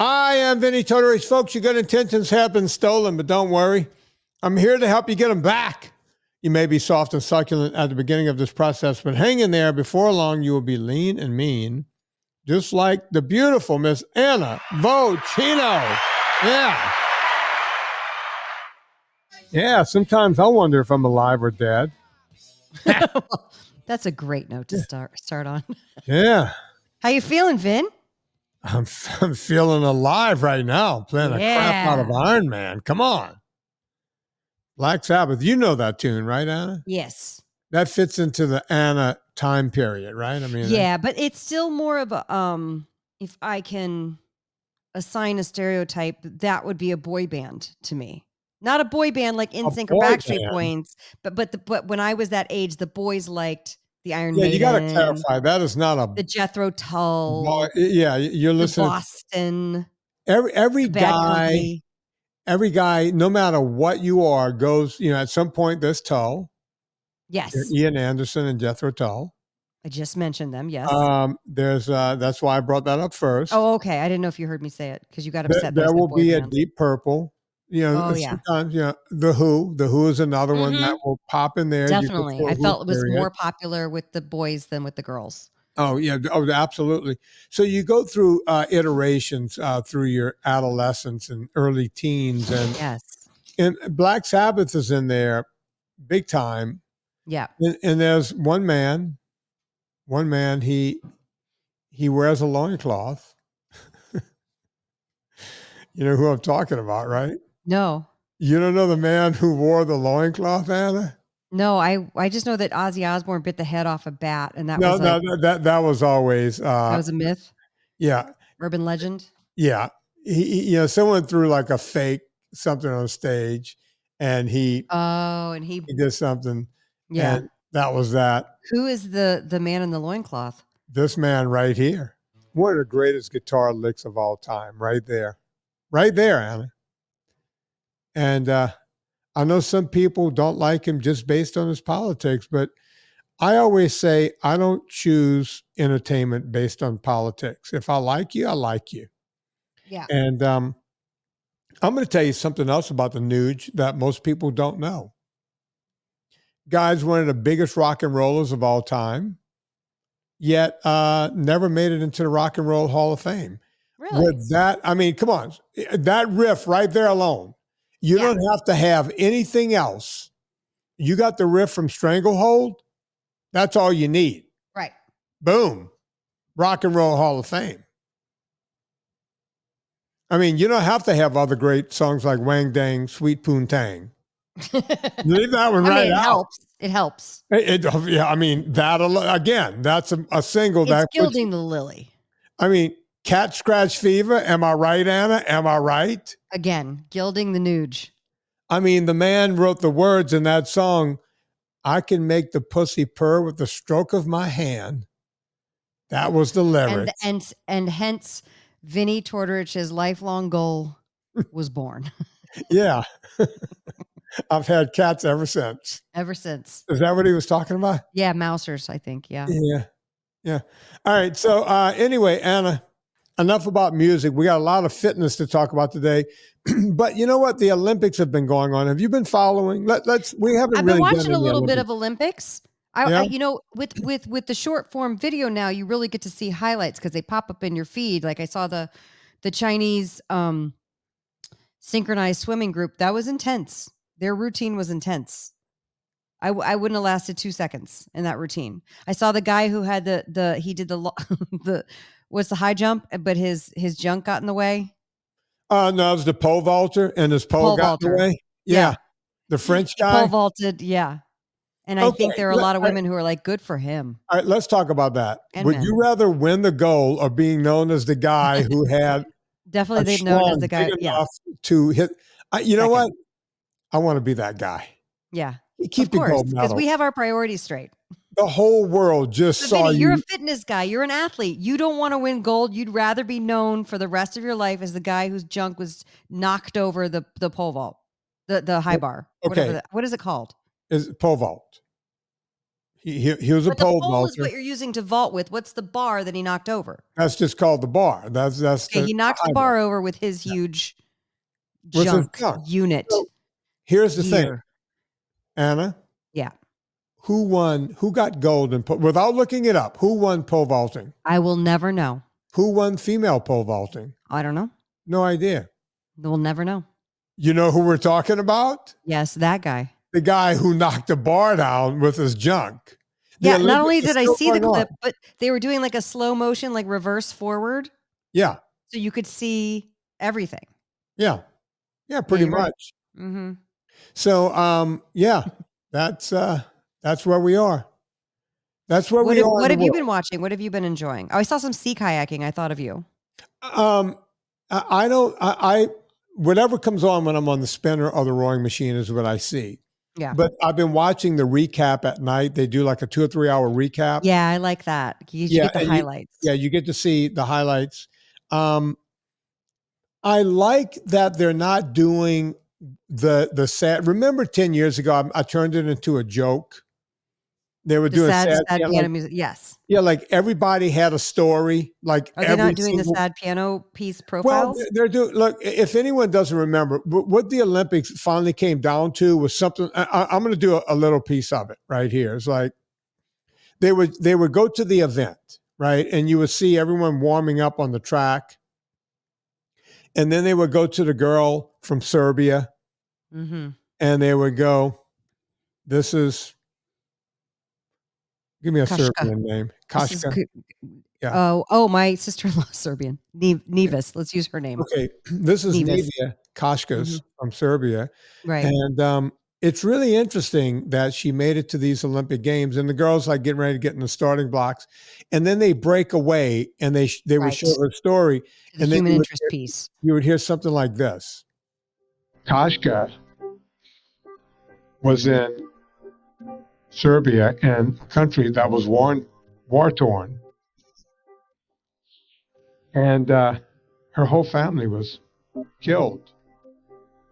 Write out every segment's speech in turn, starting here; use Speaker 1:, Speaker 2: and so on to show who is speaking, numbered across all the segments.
Speaker 1: I am Vinnie Tortorich. Folks, your good intentions have been stolen, but don't worry. I'm here to help you get them back. You may be soft and succulent at the beginning of this process, but hang in there. Before long, you will be lean and mean, just like the beautiful Miss Anna Vocino. Yeah. Yeah, sometimes I wonder if I'm alive or dead.
Speaker 2: That's a great note to start on.
Speaker 1: Yeah.
Speaker 2: How you feeling, Vin?
Speaker 1: I'm feeling alive right now, playing a crap out of Iron Man. Come on. Black Sabbath. You know that tune, right, Anna?
Speaker 2: Yes.
Speaker 1: That fits into the Anna time period, right? I mean,
Speaker 2: yeah, but it's still more of a if I can assign a stereotype, that would be a boy band to me. Not a boy band like NSYNC or Backstreet Boys, but when I was that age, the boys liked the Iron Maiden.
Speaker 1: Yeah, you got to clarify. That is not
Speaker 2: the Jethro Tull.
Speaker 1: Yeah, you're listening.
Speaker 2: Boston.
Speaker 1: Every guy, no matter what you are, goes. At some point, there's Tull.
Speaker 2: Yes.
Speaker 1: Ian Anderson and Jethro Tull.
Speaker 2: I just mentioned them. Yes.
Speaker 1: There's that's why I brought that up first.
Speaker 2: Oh, okay. I didn't know if you heard me say it because you got upset.
Speaker 1: There will be a Deep Purple. Sometimes, The Who. The Who is another one that will pop in there.
Speaker 2: Definitely. I felt it was more popular with the boys than with the girls.
Speaker 1: Oh, yeah. Oh, absolutely. So you go through iterations through your adolescence and early teens. And, and Black Sabbath is in there big time.
Speaker 2: Yeah.
Speaker 1: And there's one man, he wears a loincloth. You know who I'm talking about, right?
Speaker 2: No.
Speaker 1: You don't know the man who wore the loincloth, Anna?
Speaker 2: No, I just know that Ozzy Osbourne bit the head off a bat, and that
Speaker 1: that was always
Speaker 2: that was a myth.
Speaker 1: Yeah,
Speaker 2: urban legend.
Speaker 1: Yeah, he someone threw like a fake something on stage, and he did something.
Speaker 2: Yeah,
Speaker 1: and that was that.
Speaker 2: Who is the man in the loincloth?
Speaker 1: This man right here, one of the greatest guitar licks of all time, right there, Anna. And I know some people don't like him just based on his politics, but I always say I don't choose entertainment based on politics. If I like you, I like you.
Speaker 2: Yeah.
Speaker 1: And I'm going to tell you something else about the Nuge that most people don't know. Guy's one of the biggest rock and rollers of all time, yet never made it into the Rock and Roll Hall of Fame.
Speaker 2: Really?
Speaker 1: With that, I mean, come on. That riff right there alone. You don't have to have anything else. You got the riff from Stranglehold. That's all you need.
Speaker 2: Right.
Speaker 1: Boom. Rock and Roll Hall of Fame. I mean, you don't have to have other great songs like Wang Dang, Sweet Poontang. Leave that one right out.
Speaker 2: It helps.
Speaker 1: Yeah, I mean, that again, that's a single.
Speaker 2: It's gilding the lily.
Speaker 1: I mean, Cat Scratch Fever. Am I right, Anna? Am I right?
Speaker 2: Again, gilding the Nuge.
Speaker 1: I mean, the man wrote the words in that song. I can make the pussy purr with the stroke of my hand. That was the lyrics.
Speaker 2: And hence, Vinnie Tortorich's lifelong goal was born.
Speaker 1: Yeah. I've had cats ever since.
Speaker 2: Ever since.
Speaker 1: Is that what he was talking about?
Speaker 2: Yeah, mousers, I think. Yeah.
Speaker 1: Yeah. All right. So anyway, Anna, enough about music. We got a lot of fitness to talk about today. But you know what? The Olympics have been going on. Have you been following? We haven't.
Speaker 2: I've
Speaker 1: been
Speaker 2: watching a little bit of Olympics. I with the short form video now, you really get to see highlights because they pop up in your feed. Like I saw the Chinese synchronized swimming group. That was intense. Their routine was intense. I wouldn't have lasted 2 seconds in that routine. I saw the guy who had he did the what's the high jump, but his junk got in the way.
Speaker 1: No, it was the pole vaulter, and his pole got in the way. Yeah. The French guy.
Speaker 2: Pole vaulted, yeah. And I think there are a lot of women who are like, good for him.
Speaker 1: All right, let's talk about that. Would you rather win the goal or being known as the guy who had
Speaker 2: definitely they've known as the guy
Speaker 1: to hit? You know what? I want to be that guy.
Speaker 2: Yeah.
Speaker 1: Keep the gold medal.
Speaker 2: Because we have our priorities straight.
Speaker 1: The whole world just saw
Speaker 2: Vinnie,
Speaker 1: you.
Speaker 2: You're a fitness guy. You're an athlete. You don't want to win gold. You'd rather be known for the rest of your life as the guy whose junk was knocked over the pole vault, the high bar.
Speaker 1: Okay.
Speaker 2: What is it called?
Speaker 1: Is pole vault. He was a
Speaker 2: But the
Speaker 1: pole
Speaker 2: pole is
Speaker 1: vaulter.
Speaker 2: what you're using to vault with. What's the bar that he knocked over?
Speaker 1: That's just called the bar. That's
Speaker 2: Okay, he knocks the
Speaker 1: high
Speaker 2: bar over with his huge
Speaker 1: With his
Speaker 2: junk
Speaker 1: junk.
Speaker 2: unit.
Speaker 1: So here's the thing,
Speaker 2: gear.
Speaker 1: Anna.
Speaker 2: Yeah.
Speaker 1: Who won? Who got gold in without looking it up? Who won pole vaulting?
Speaker 2: I will never know.
Speaker 1: Who won female pole vaulting?
Speaker 2: I don't know.
Speaker 1: No idea.
Speaker 2: We'll never know.
Speaker 1: You know who we're talking about?
Speaker 2: Yes, that guy.
Speaker 1: The guy who knocked the bar down with his junk.
Speaker 2: Yeah, not only did I see the clip, but they were doing like a slow motion, like reverse forward.
Speaker 1: Yeah.
Speaker 2: So you could see everything.
Speaker 1: Yeah. Yeah, pretty much.
Speaker 2: Mm-hmm.
Speaker 1: So, yeah, that's where we are. That's where we are.
Speaker 2: What have you been watching? What have you been enjoying? Oh, I saw some sea kayaking. I thought of you.
Speaker 1: I whatever comes on when I'm on the spinner or the rowing machine is what I see.
Speaker 2: Yeah.
Speaker 1: But I've been watching the recap at night. They do like a 2 or 3 hour recap.
Speaker 2: Yeah, I like that. You get the highlights.
Speaker 1: You get to see the highlights. I like that they're not doing the sad. Remember 10 years ago, I turned it into a joke. They were doing
Speaker 2: sad piano music. Yes.
Speaker 1: Yeah, like everybody had a story. Like,
Speaker 2: are they not doing the sad piano piece profiles?
Speaker 1: Well, they're doing. Look, if anyone doesn't remember, what the Olympics finally came down to was something. I'm going to do a little piece of it right here. It's like they would go to the event, right, and you would see everyone warming up on the track, and then they would go to the girl from Serbia, and they would go, "This is." Give me a
Speaker 2: Kashka.
Speaker 1: Serbian name. Kashka.
Speaker 2: Yeah. Oh, my sister-in-law is Serbian. Nevis. Let's use her name.
Speaker 1: Okay. This is Nevia Kashkas from Serbia.
Speaker 2: Right.
Speaker 1: And it's really interesting that she made it to these Olympic Games, and the girls like getting ready to get in the starting blocks. And then they break away and they would show her story.
Speaker 2: The
Speaker 1: and
Speaker 2: human interest piece.
Speaker 1: You would hear something like this. Kashka was in Serbia, and a country that was war-torn. And her whole family was killed.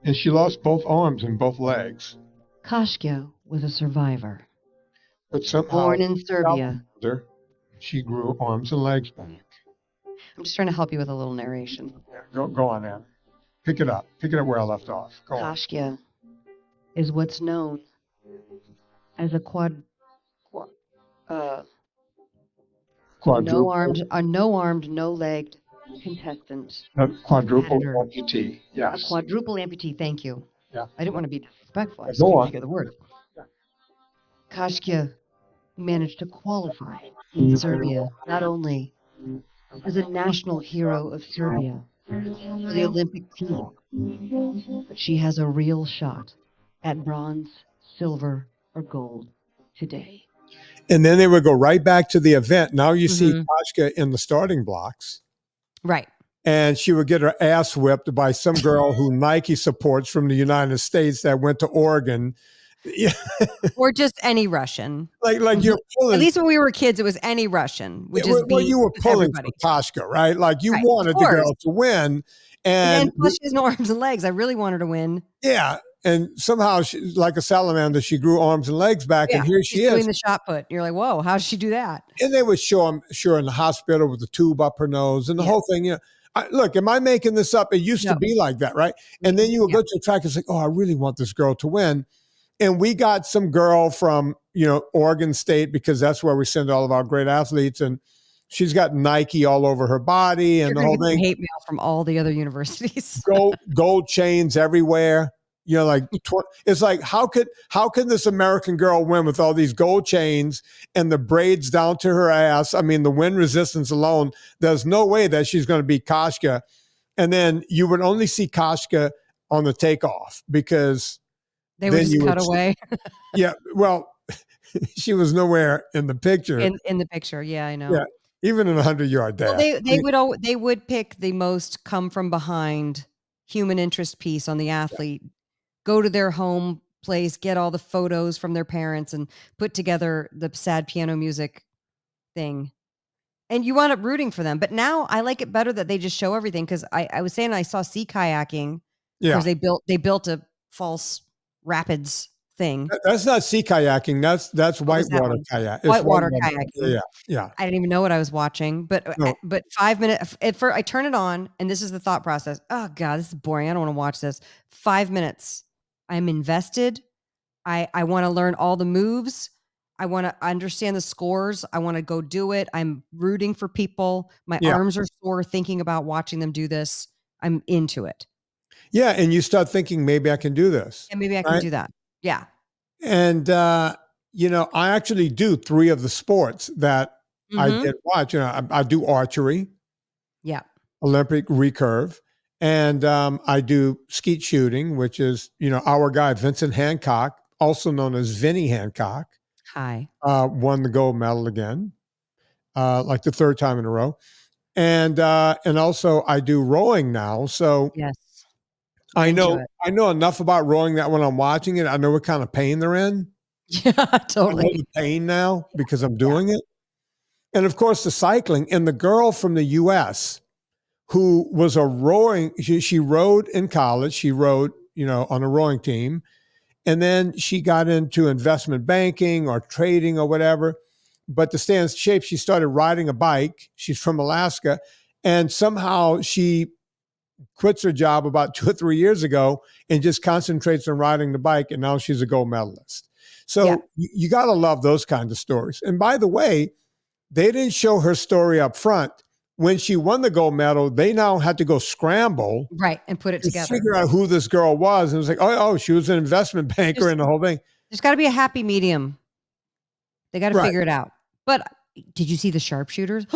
Speaker 1: And she lost both arms and both legs.
Speaker 3: Kashka was a survivor.
Speaker 1: But somehow,
Speaker 3: born in Serbia,
Speaker 1: she grew arms and legs back.
Speaker 3: I'm just trying to help you with a little narration.
Speaker 1: Yeah, go on, Ann. Pick it up. Pick it up where I left off. Go on.
Speaker 3: Kashka is what's known as a no armed, no legged contestant.
Speaker 1: A quadruple amputee. Yes.
Speaker 3: A quadruple amputee. Thank you.
Speaker 1: Yeah.
Speaker 3: I didn't want to be disrespectful. I just
Speaker 1: Go
Speaker 3: didn't
Speaker 1: on.
Speaker 3: get the word. Kashka managed to qualify in Serbia, not only as a national hero of Serbia for the Olympic team, but she has a real shot at bronze, silver, or gold today.
Speaker 1: And then they would go right back to the event. Now you see Kashka in the starting blocks.
Speaker 2: Right.
Speaker 1: And she would get her ass whipped by some girl who Nike supports from the United States that went to Oregon.
Speaker 2: Or just any Russian.
Speaker 1: Like you're pulling.
Speaker 2: At least when we were kids, it was any Russian.
Speaker 1: You were pulling for Kashka, right? Like you wanted the girl to win. And
Speaker 2: plus she has no arms and legs. I really want her to win.
Speaker 1: Yeah. And somehow, she, like a salamander, she grew arms and legs back, and here she is
Speaker 2: doing the shot put. You're like, whoa, how did she do that?
Speaker 1: And they would show her in the hospital with the tube up her nose and the whole thing. Look, am I making this up? It used to be like that, right? And then you would go to the track and say, "Oh, I really want this girl to win." And we got some girl from Oregon State, because that's where we send all of our great athletes, and she's got Nike all over her body and the whole thing.
Speaker 2: Hate mail from all the other universities.
Speaker 1: gold chains everywhere. It's like, how could this American girl win with all these gold chains and the braids down to her ass? I mean, the wind resistance alone, there's no way that she's going to beat Kashka. And then you would only see Kashka on the takeoff, because
Speaker 2: they would just cut away.
Speaker 1: Yeah. Well, she was nowhere in the picture.
Speaker 2: In the picture. Yeah, I know.
Speaker 1: Yeah. Even in a 100-yard dash.
Speaker 2: Well, they would pick the most come from behind human interest piece on the athlete. Go to their home place, get all the photos from their parents, and put together the sad piano music thing. And you wound up rooting for them. But now I like it better that they just show everything, because I was saying I saw sea kayaking.
Speaker 1: Yeah.
Speaker 2: Because they built a false rapids thing.
Speaker 1: That's not sea kayaking. That's
Speaker 2: What was that
Speaker 1: whitewater
Speaker 2: one?
Speaker 1: kayak. It's
Speaker 2: Whitewater
Speaker 1: Yeah,
Speaker 2: kayaking.
Speaker 1: yeah.
Speaker 2: I didn't even know what I was watching, but
Speaker 1: No.
Speaker 2: 5 minutes at first I turn it on and this is the thought process. Oh God, this is boring. I don't want to watch this. 5 minutes. I'm invested. I want to learn all the moves. I want to understand the scores. I want to go do it. I'm rooting for people. My
Speaker 1: Yeah.
Speaker 2: arms are sore thinking about watching them do this. I'm into it.
Speaker 1: Yeah, and you start thinking, maybe I can do this.
Speaker 2: And maybe I can
Speaker 1: right?
Speaker 2: do that. Yeah.
Speaker 1: And I actually do 3 of the sports that I
Speaker 2: Mhm.
Speaker 1: did watch. I do archery,
Speaker 2: Yeah.
Speaker 1: Olympic recurve, and I do skeet shooting, which is, our guy Vincent Hancock, also known as Vinnie Hancock,
Speaker 2: Hi.
Speaker 1: won the gold medal again, like the 3rd time in a row. And also I do rowing now. So
Speaker 2: Yes.
Speaker 1: I
Speaker 2: Into
Speaker 1: know
Speaker 2: it.
Speaker 1: I know enough about rowing that when I'm watching it, I know what kind of pain they're in.
Speaker 2: Yeah,
Speaker 1: I know
Speaker 2: totally.
Speaker 1: the pain now because I'm doing it. And of course, the cycling. And the girl from the US who was a rowing, she rowed in college. She rowed, on a rowing team. And then she got into investment banking or trading or whatever. But to stay in shape, she started riding a bike. She's from Alaska. And somehow she quits her job about 2 or 3 years ago and just concentrates on riding the bike. And now she's a gold medalist. So
Speaker 2: Yeah.
Speaker 1: you got to love those kinds of stories. And by the way, they didn't show her story up front. When she won the gold medal, they now had to go scramble
Speaker 2: Right. And put it
Speaker 1: to
Speaker 2: together.
Speaker 1: figure out who this girl was. And it was like, oh, she was an investment banker and the whole thing.
Speaker 2: There's got to be a happy medium. They got to
Speaker 1: Right.
Speaker 2: figure it out. But did you see the sharpshooters?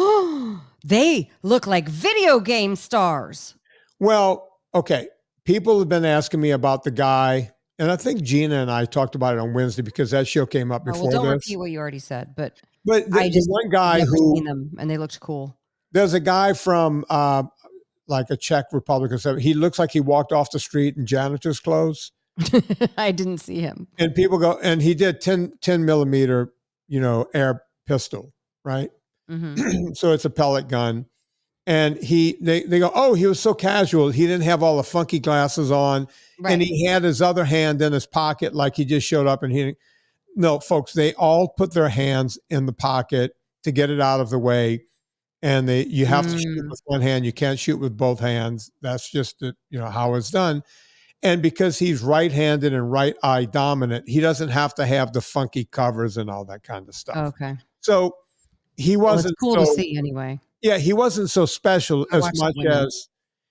Speaker 2: They look like video game stars.
Speaker 1: Well, okay. People have been asking me about the guy, and I think Gina and I talked about it on Wednesday because that show came up
Speaker 2: Oh,
Speaker 1: before
Speaker 2: well, don't
Speaker 1: this.
Speaker 2: repeat what you already said, but
Speaker 1: But
Speaker 2: I
Speaker 1: the
Speaker 2: just
Speaker 1: one guy
Speaker 2: never
Speaker 1: who
Speaker 2: seen them and they looked cool.
Speaker 1: there's a guy from like a Czech Republic or something. He looks like he walked off the street in janitor's clothes.
Speaker 2: I didn't see him.
Speaker 1: And people go, and he did 10 millimeter, air pistol, right?
Speaker 2: Mhm.
Speaker 1: So it's a pellet gun. And they go, oh, he was so casual. He didn't have all the funky glasses on.
Speaker 2: Right.
Speaker 1: And he had his other hand in his pocket like he just showed up. And no, folks, they all put their hands in the pocket to get it out of the way. And you have to shoot with one hand. You can't shoot with both hands. That's just how it's done. And because he's right-handed and right eye dominant, he doesn't have to have the funky covers and all that kind of stuff.
Speaker 2: Okay.
Speaker 1: So he
Speaker 2: Well,
Speaker 1: wasn't
Speaker 2: it's cool to see anyway.
Speaker 1: Yeah, he wasn't so special
Speaker 2: I
Speaker 1: as
Speaker 2: watched
Speaker 1: much
Speaker 2: the women.
Speaker 1: as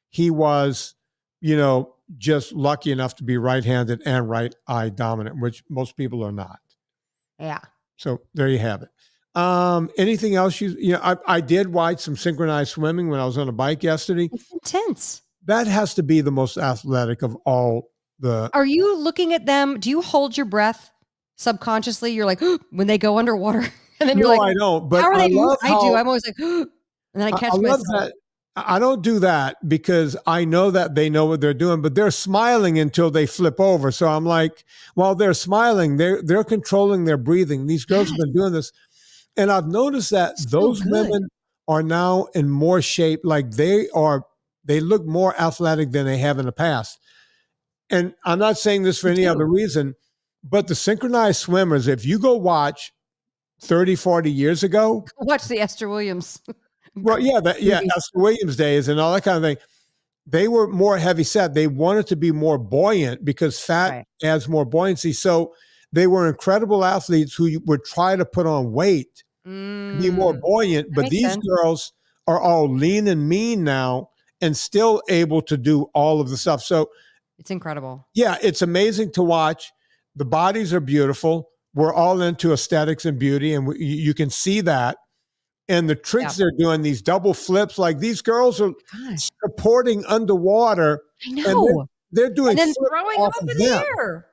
Speaker 1: he was, just lucky enough to be right-handed and right eye dominant, which most people are not.
Speaker 2: Yeah.
Speaker 1: So there you have it. Anything else? I did watch some synchronized swimming when I was on a bike yesterday.
Speaker 2: It's intense.
Speaker 1: That has to be the most athletic of all the.
Speaker 2: Are you looking at them? Do you hold your breath subconsciously? You're like, when they go underwater. And then you're
Speaker 1: No,
Speaker 2: like,
Speaker 1: I don't. But
Speaker 2: how are they moving? I do.
Speaker 1: how-
Speaker 2: I'm always like, and then I catch
Speaker 1: I love
Speaker 2: myself.
Speaker 1: that. I don't do that because I know that they know what they're doing, but they're smiling until they flip over. So I'm like, while they're smiling, they're controlling their breathing. These girls have been doing this. And I've noticed that those women are now in more shape. Like they look more athletic than they have in the past. And I'm not saying this for any other reason, but the synchronized swimmers, if you go watch 30, 40 years ago.
Speaker 2: Watch the Esther Williams.
Speaker 1: Well, Esther Williams days and all that kind of thing. They were more heavy set. They wanted to be more buoyant because fat adds more buoyancy. So they were incredible athletes who would try to put on weight to be more buoyant. But these girls are all lean and mean now and still able to do all of the stuff. So
Speaker 2: it's incredible.
Speaker 1: Yeah, it's amazing to watch. The bodies are beautiful. We're all into aesthetics and beauty, and you can see that. And the tricks they're doing, these double flips, like these girls are supporting underwater.
Speaker 2: I know.
Speaker 1: And they're doing
Speaker 2: and then throwing up in the air.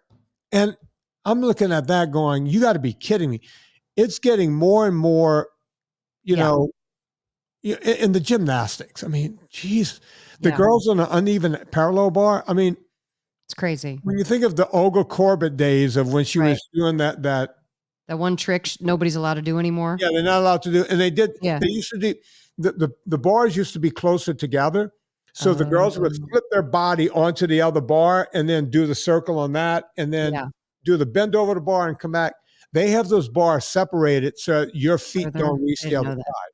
Speaker 1: And I'm looking at that going, you got to be kidding me. It's getting more and more, in the gymnastics. I mean, geez, the girls on an uneven parallel bar. I mean,
Speaker 2: it's crazy.
Speaker 1: When you think of the Olga Corbett days of when she was doing that
Speaker 2: one trick nobody's allowed to do anymore.
Speaker 1: Yeah, they're not allowed to do. And they did. Yeah. They used to do the bars used to be closer together, so the girls would flip their body onto the other bar and then do the circle on that, and then do the bend over the bar and come back, they have those bars separated so your feet don't reach the other side.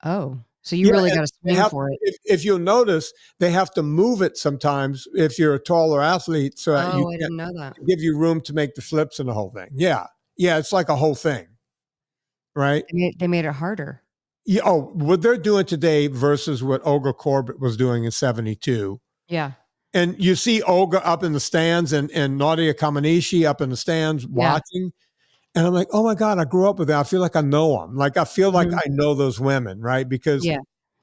Speaker 2: Oh, so you really got to swing for it.
Speaker 1: If you'll notice, they have to move it sometimes if you're a taller athlete, so that
Speaker 2: I didn't know that.
Speaker 1: give you room to make the flips and the whole thing. Yeah, it's like a whole thing, right?
Speaker 2: They made it harder.
Speaker 1: Yeah. Oh, what they're doing today versus what Olga Corbett was doing in '72.
Speaker 2: Yeah.
Speaker 1: And you see Olga up in the stands and Nadia Comaneci up in the stands watching. And I'm like, oh my God, I grew up with them. I feel like I know them. Like I feel like I know those women, right? Because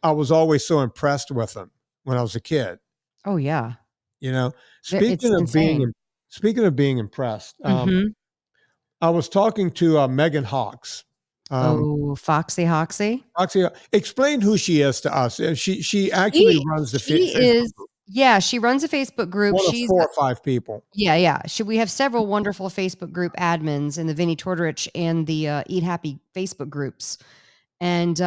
Speaker 1: I was always so impressed with them when I was a kid.
Speaker 2: Oh yeah.
Speaker 1: You know, speaking of being impressed, I was talking to Meagan Hawks.
Speaker 2: Fawksy Hawksy.
Speaker 1: Explain who she is to us. She actually runs the Facebook group.
Speaker 2: Yeah, she runs a Facebook group.
Speaker 1: She's 4 or 5 people.
Speaker 2: Yeah. We have several wonderful Facebook group admins in the Vinnie Tortorich and the Eat Happy Facebook groups. And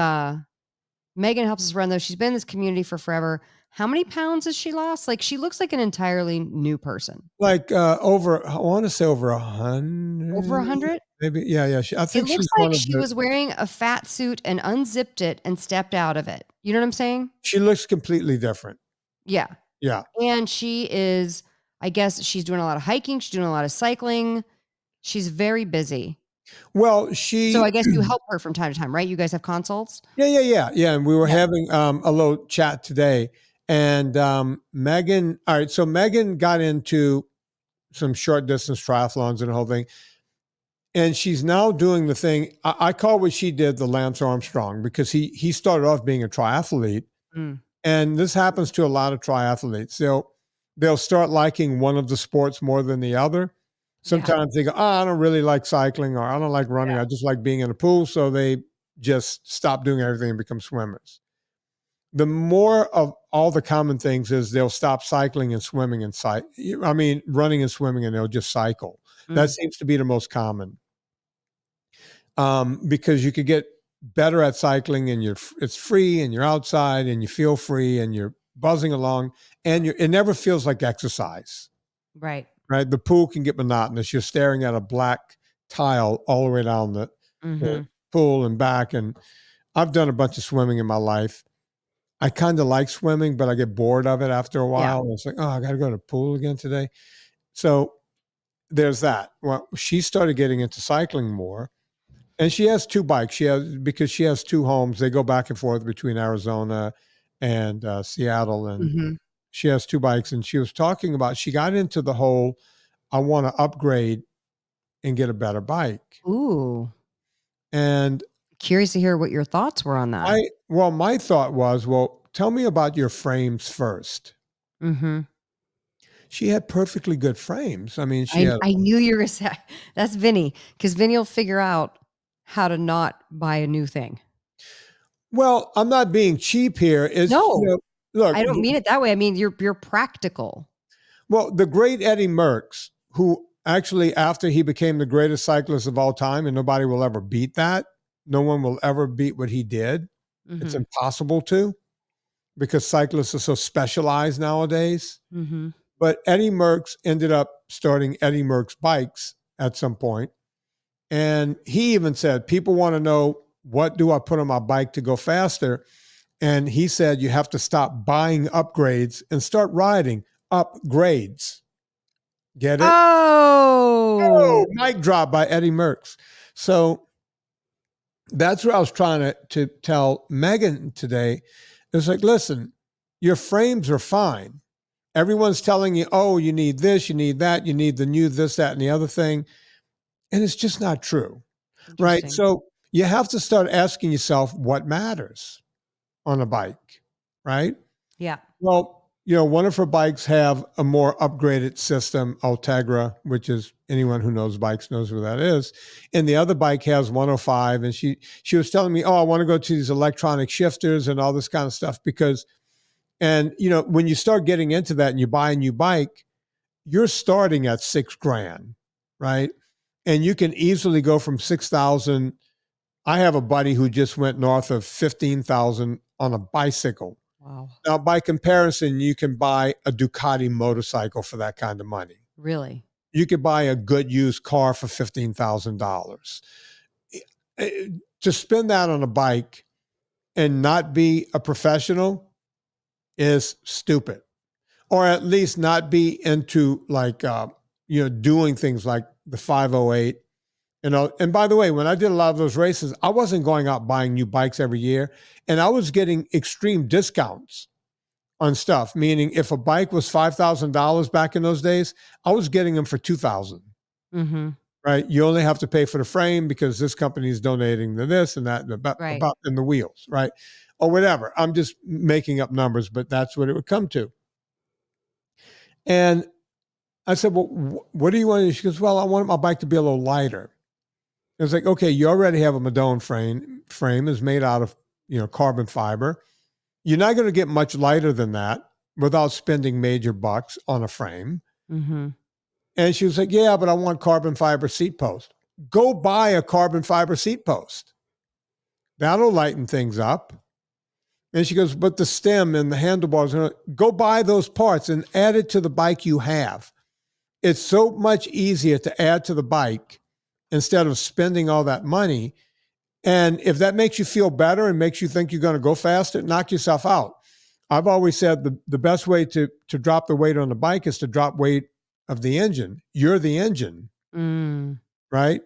Speaker 2: Meagan helps us run those. She's been in this community for forever. How many pounds has she lost? Like she looks like an entirely new person.
Speaker 1: Like I want to say over 100.
Speaker 2: Over 100?
Speaker 1: Maybe. Yeah. I think
Speaker 2: it looks like she was wearing a fat suit and unzipped it and stepped out of it. You know what I'm saying?
Speaker 1: She looks completely different.
Speaker 2: Yeah.
Speaker 1: Yeah.
Speaker 2: And she is, I guess she's doing a lot of hiking. She's doing a lot of cycling. She's very busy.
Speaker 1: Well,
Speaker 2: so I guess you help her from time to time, right? You guys have consults?
Speaker 1: Yeah. And we were having a little chat today. And Meagan, all right, so Meagan got into some short distance triathlons and the whole thing. And she's now doing the thing, I call what she did the Lance Armstrong, because he started off being a triathlete. And this happens to a lot of triathletes. They'll start liking one of the sports more than the other. Sometimes they go, I don't really like cycling, or I don't like running. I just like being in a pool. So they just stop doing everything and become swimmers. The more of all the common things is they'll stop cycling and swimming and running and swimming, and they'll just cycle. That seems to be the most common. Because you could get better at cycling and it's free and you're outside and you feel free and you're buzzing along and it never feels like exercise.
Speaker 2: Right.
Speaker 1: The pool can get monotonous. You're staring at a black tile all the way down the pool and back. And I've done a bunch of swimming in my life. I kind of like swimming, but I get bored of it after a while. And it's like, I got to go to the pool again today. So there's that. Well, she started getting into cycling more. And she has 2 bikes. Because she has 2 homes. They go back and forth between Arizona and Seattle. And she has 2 bikes. And she was talking about, she got into the whole, I want to upgrade and get a better bike.
Speaker 2: Ooh.
Speaker 1: And
Speaker 2: curious to hear what your thoughts were on that.
Speaker 1: My thought was, tell me about your frames first. She had perfectly good frames. I mean, I
Speaker 2: knew you were going to say, that's Vinnie, because Vinnie will figure out how to not buy a new thing.
Speaker 1: Well, I'm not being cheap here. Look,
Speaker 2: I don't mean it that way. I mean, you're practical.
Speaker 1: Well, the great Eddie Merckx, who actually, after he became the greatest cyclist of all time, and nobody will ever beat that. No one will ever beat what he did. It's impossible to, because cyclists are so specialized nowadays. But Eddie Merckx ended up starting Eddie Merckx Bikes at some point. And he even said, people want to know, what do I put on my bike to go faster? And he said, you have to stop buying upgrades and start riding upgrades. Get it?
Speaker 2: Oh,
Speaker 1: mic drop by Eddie Merckx. So that's what I was trying to tell Meagan today. It's like, listen, your frames are fine. Everyone's telling you, you need this, you need that, you need the new this, that, and the other thing. And it's just not true, right? So you have to start asking yourself what matters on a bike, right?
Speaker 2: Yeah.
Speaker 1: Well, one of her bikes have a more upgraded system, Ultegra, which is, anyone who knows bikes knows what that is. And the other bike has 105. And she was telling me, I want to go to these electronic shifters and all this kind of stuff when you start getting into that and you buy a new bike, you're starting at $6,000, right? And you can easily go from 6,000. I have a buddy who just went north of 15,000 on a bicycle.
Speaker 2: Wow.
Speaker 1: Now, by comparison, you can buy a Ducati motorcycle for that kind of money.
Speaker 2: Really?
Speaker 1: you could buy a good used car for $15,000. To spend that on a bike and not be a professional is stupid, or at least not be into like, doing things like the 508. And by the way, when I did a lot of those races, I wasn't going out buying new bikes every year, and I was getting extreme discounts on stuff. Meaning, if a bike was $5,000 back in those days, I was getting them for $2,000.
Speaker 2: Mm-hmm.
Speaker 1: Right? You only have to pay for the frame because this company is donating to this and that, and and the wheels, right? Or whatever. I'm just making up numbers, but that's what it would come to. And I said, well, what do you want? She goes, well, I want my bike to be a little lighter. I was like, okay, you already have a Madone frame. Frame is made out of, carbon fiber. You're not going to get much lighter than that without spending major bucks on a frame.
Speaker 2: Mm-hmm.
Speaker 1: And she was like, yeah, but I want carbon fiber seat post. Go buy a carbon fiber seat post. That'll lighten things up. And she goes, but the stem and the handlebars, go buy those parts and add it to the bike you have. It's so much easier to add to the bike instead of spending all that money. And if that makes you feel better and makes you think you're going to go faster, knock yourself out. I've always said the best way to drop the weight on the bike is to drop weight of the engine. You're the engine, right?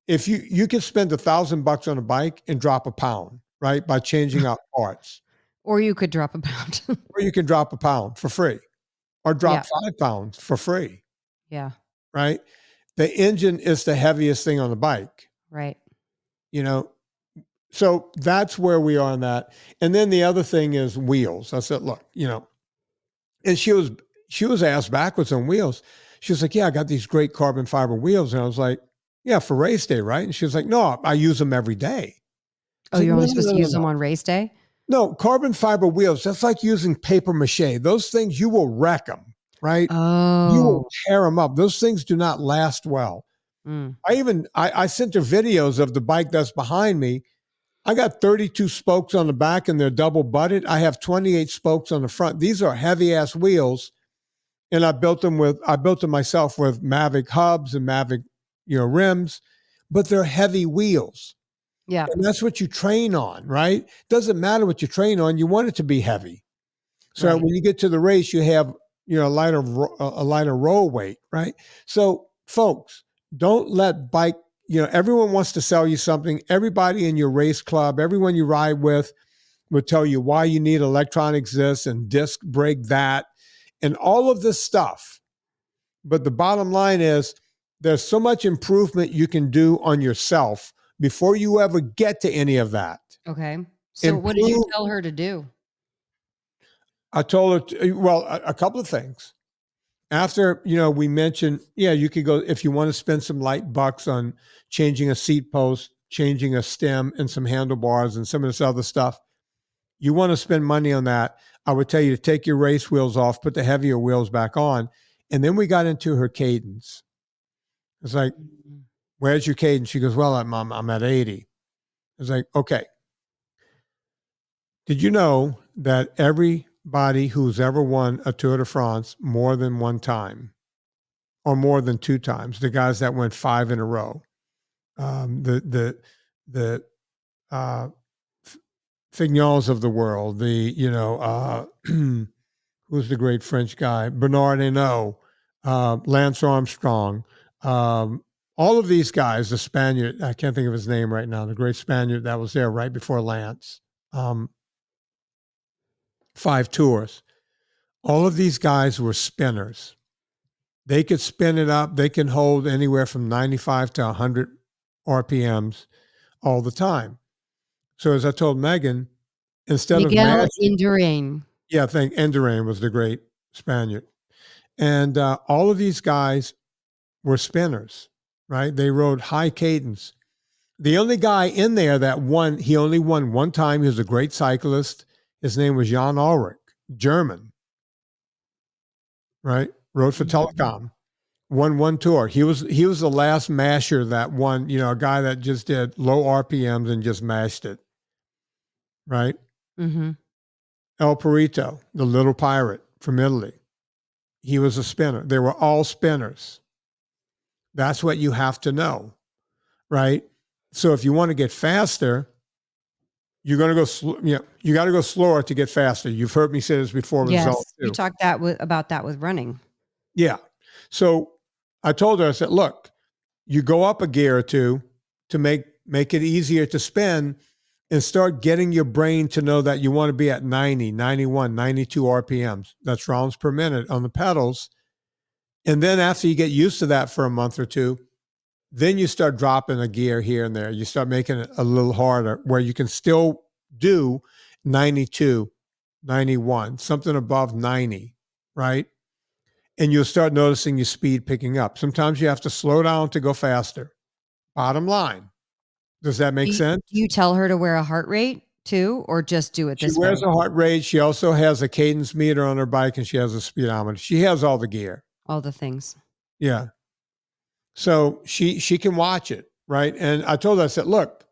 Speaker 1: If you can spend $1,000 on a bike and drop a pound, right? By changing out parts.
Speaker 2: Or you could drop a pound.
Speaker 1: Or you can drop a pound for free. Or drop 5 pounds for free.
Speaker 2: Yeah.
Speaker 1: Right? The engine is the heaviest thing on the bike.
Speaker 2: Right.
Speaker 1: So that's where we are on that. And then the other thing is wheels. I said, look, and she was asked backwards on wheels. She was like, yeah, I got these great carbon fiber wheels. And I was like, yeah, for race day, right? And she was like, no, I use them every day.
Speaker 2: Oh, you're only supposed to use them on race day?
Speaker 1: No, carbon fiber wheels, that's like using paper mache. Those things, you will wreck them, right?
Speaker 2: Oh.
Speaker 1: You will tear them up. Those things do not last well. I sent her videos of the bike that's behind me. I got 32 spokes on the back and they're double butted. I have 28 spokes on the front. These are heavy ass wheels. And I built them myself with Mavic hubs and Mavic, rims, but they're heavy wheels.
Speaker 2: Yeah.
Speaker 1: And that's what you train on, right? Doesn't matter what you train on. You want it to be heavy. So when you get to the race, you have, a lighter roll weight, right? So folks, don't let bike, everyone wants to sell you something. Everybody in your race club, everyone you ride with will tell you why you need electronics this and disc brake that and all of this stuff. But the bottom line is there's so much improvement you can do on yourself before you ever get to any of that.
Speaker 2: Okay. So what did you tell her to do?
Speaker 1: I told her, a couple of things. After, we mentioned, you could go, if you want to spend some light bucks on changing a seat post, changing a stem and some handlebars and some of this other stuff, you want to spend money on that. I would tell you to take your race wheels off, put the heavier wheels back on. And then we got into her cadence. It's like, where's your cadence? She goes, well, I'm at 80. I was like, okay. Did you know that everybody who's ever won a Tour de France more than one time or more than 2 times, the guys that went 5 in a row, the Fignons of the world, who's the great French guy, Bernard Hinault, Lance Armstrong, all of these guys, the Spaniard, I can't think of his name right now, the great Spaniard that was there right before Lance, 5 tours. All of these guys were spinners. They could spin it up. They can hold anywhere from 95 to 100 RPMs all the time. So as I told Meagan, instead of
Speaker 2: Indurain.
Speaker 1: Yeah, I think Indurain was the great Spaniard. And all of these guys were spinners, right? They rode high cadence. The only guy in there that won, he only won one time. He was a great cyclist. His name was Jan Ulrich, German, right? Rode for Telecom, won one tour. He was the last masher that won, a guy that just did low RPMs and just mashed it, right?
Speaker 2: Mm-hmm.
Speaker 1: El Perito, the little pirate from Italy. he was a spinner. They were all spinners. That's what you have to know, right? So if you want to get faster, you're going to go, you got to go slower to get faster. You've heard me say this before.
Speaker 2: Yes, you talked about that with running.
Speaker 1: Yeah. So I told her, I said, look, you go up a gear or two to make it easier to spin and start getting your brain to know that you want to be at 90, 91, 92 RPMs. That's rounds per minute on the pedals. And then after you get used to that for a month or two, then you start dropping a gear here and there. You start making it a little harder where you can still do 92, 91, something above 90, right? And you'll start noticing your speed picking up. Sometimes you have to slow down to go faster. Bottom line. Does that make sense?
Speaker 2: Do you tell her to wear a heart rate too, or just do it this way?
Speaker 1: She wears a heart rate. She also has a cadence meter on her bike, and she has a speedometer. She has all the gear.
Speaker 2: All the things.
Speaker 1: Yeah. So she can watch it, right? And I told her, I said, look,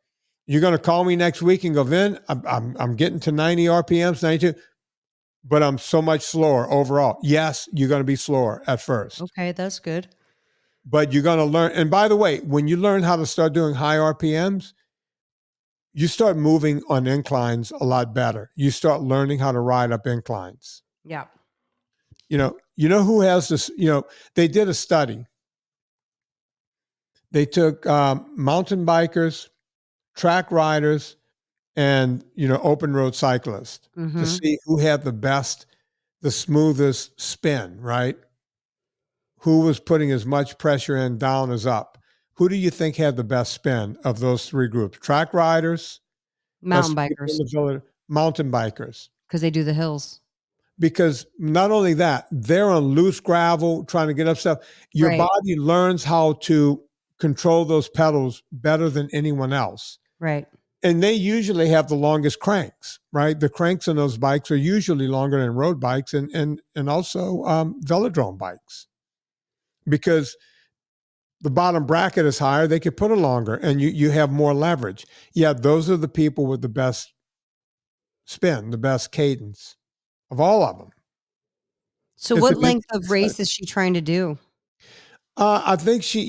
Speaker 1: you're going to call me next week and go, Vin, I'm getting to 90 RPMs, 92, but I'm so much slower overall. Yes, you're going to be slower at first.
Speaker 2: Okay, that's good.
Speaker 1: But you're going to learn. And by the way, when you learn how to start doing high RPMs, you start moving on inclines a lot better. You start learning how to ride up inclines.
Speaker 2: Yeah.
Speaker 1: You know who has this, they did a study. They took mountain bikers, track riders, and, open road cyclists to see who had the smoothest spin, right? Who was putting as much pressure in down as up. Who do you think had the best spin of those three groups? Track riders,
Speaker 2: mountain bikers,
Speaker 1: mountain bikers,
Speaker 2: because they do the hills.
Speaker 1: Because not only that, they're on loose gravel trying to get up stuff. Your body learns how to control those pedals better than anyone else.
Speaker 2: Right.
Speaker 1: And they usually have the longest cranks, right? The cranks on those bikes are usually longer than road bikes and also velodrome bikes. Because the bottom bracket is higher, they could put it longer and you have more leverage. Yeah, those are the people with the best spin, the best cadence of all of them.
Speaker 2: So what length of race is she trying to do?
Speaker 1: I think she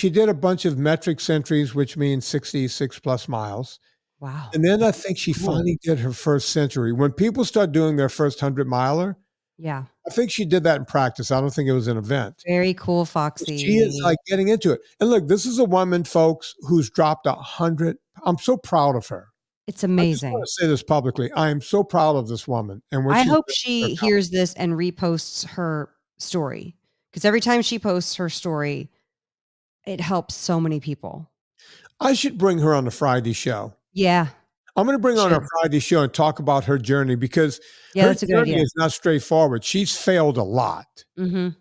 Speaker 1: did a bunch of metric centuries, which means 66 plus miles.
Speaker 2: Wow.
Speaker 1: And then I think she finally did her first century. When people start doing their first 100-miler,
Speaker 2: yeah, I
Speaker 1: think she did that in practice. I don't think it was an event.
Speaker 2: Very cool, Fawksy.
Speaker 1: She is like getting into it. And look, this is a woman, folks, who's dropped 100. I'm so proud of her.
Speaker 2: It's amazing.
Speaker 1: I just want to say this publicly. I am so proud of this woman. And
Speaker 2: I hope she hears this and reposts her story, because every time she posts her story, it helps so many people.
Speaker 1: I should bring her on the Friday show.
Speaker 2: Yeah.
Speaker 1: I'm going to bring her on a Friday show and talk about her journey, because her
Speaker 2: that's a good
Speaker 1: journey
Speaker 2: idea.
Speaker 1: is not straightforward. She's failed a lot.
Speaker 2: Mm-hmm.
Speaker 1: I'm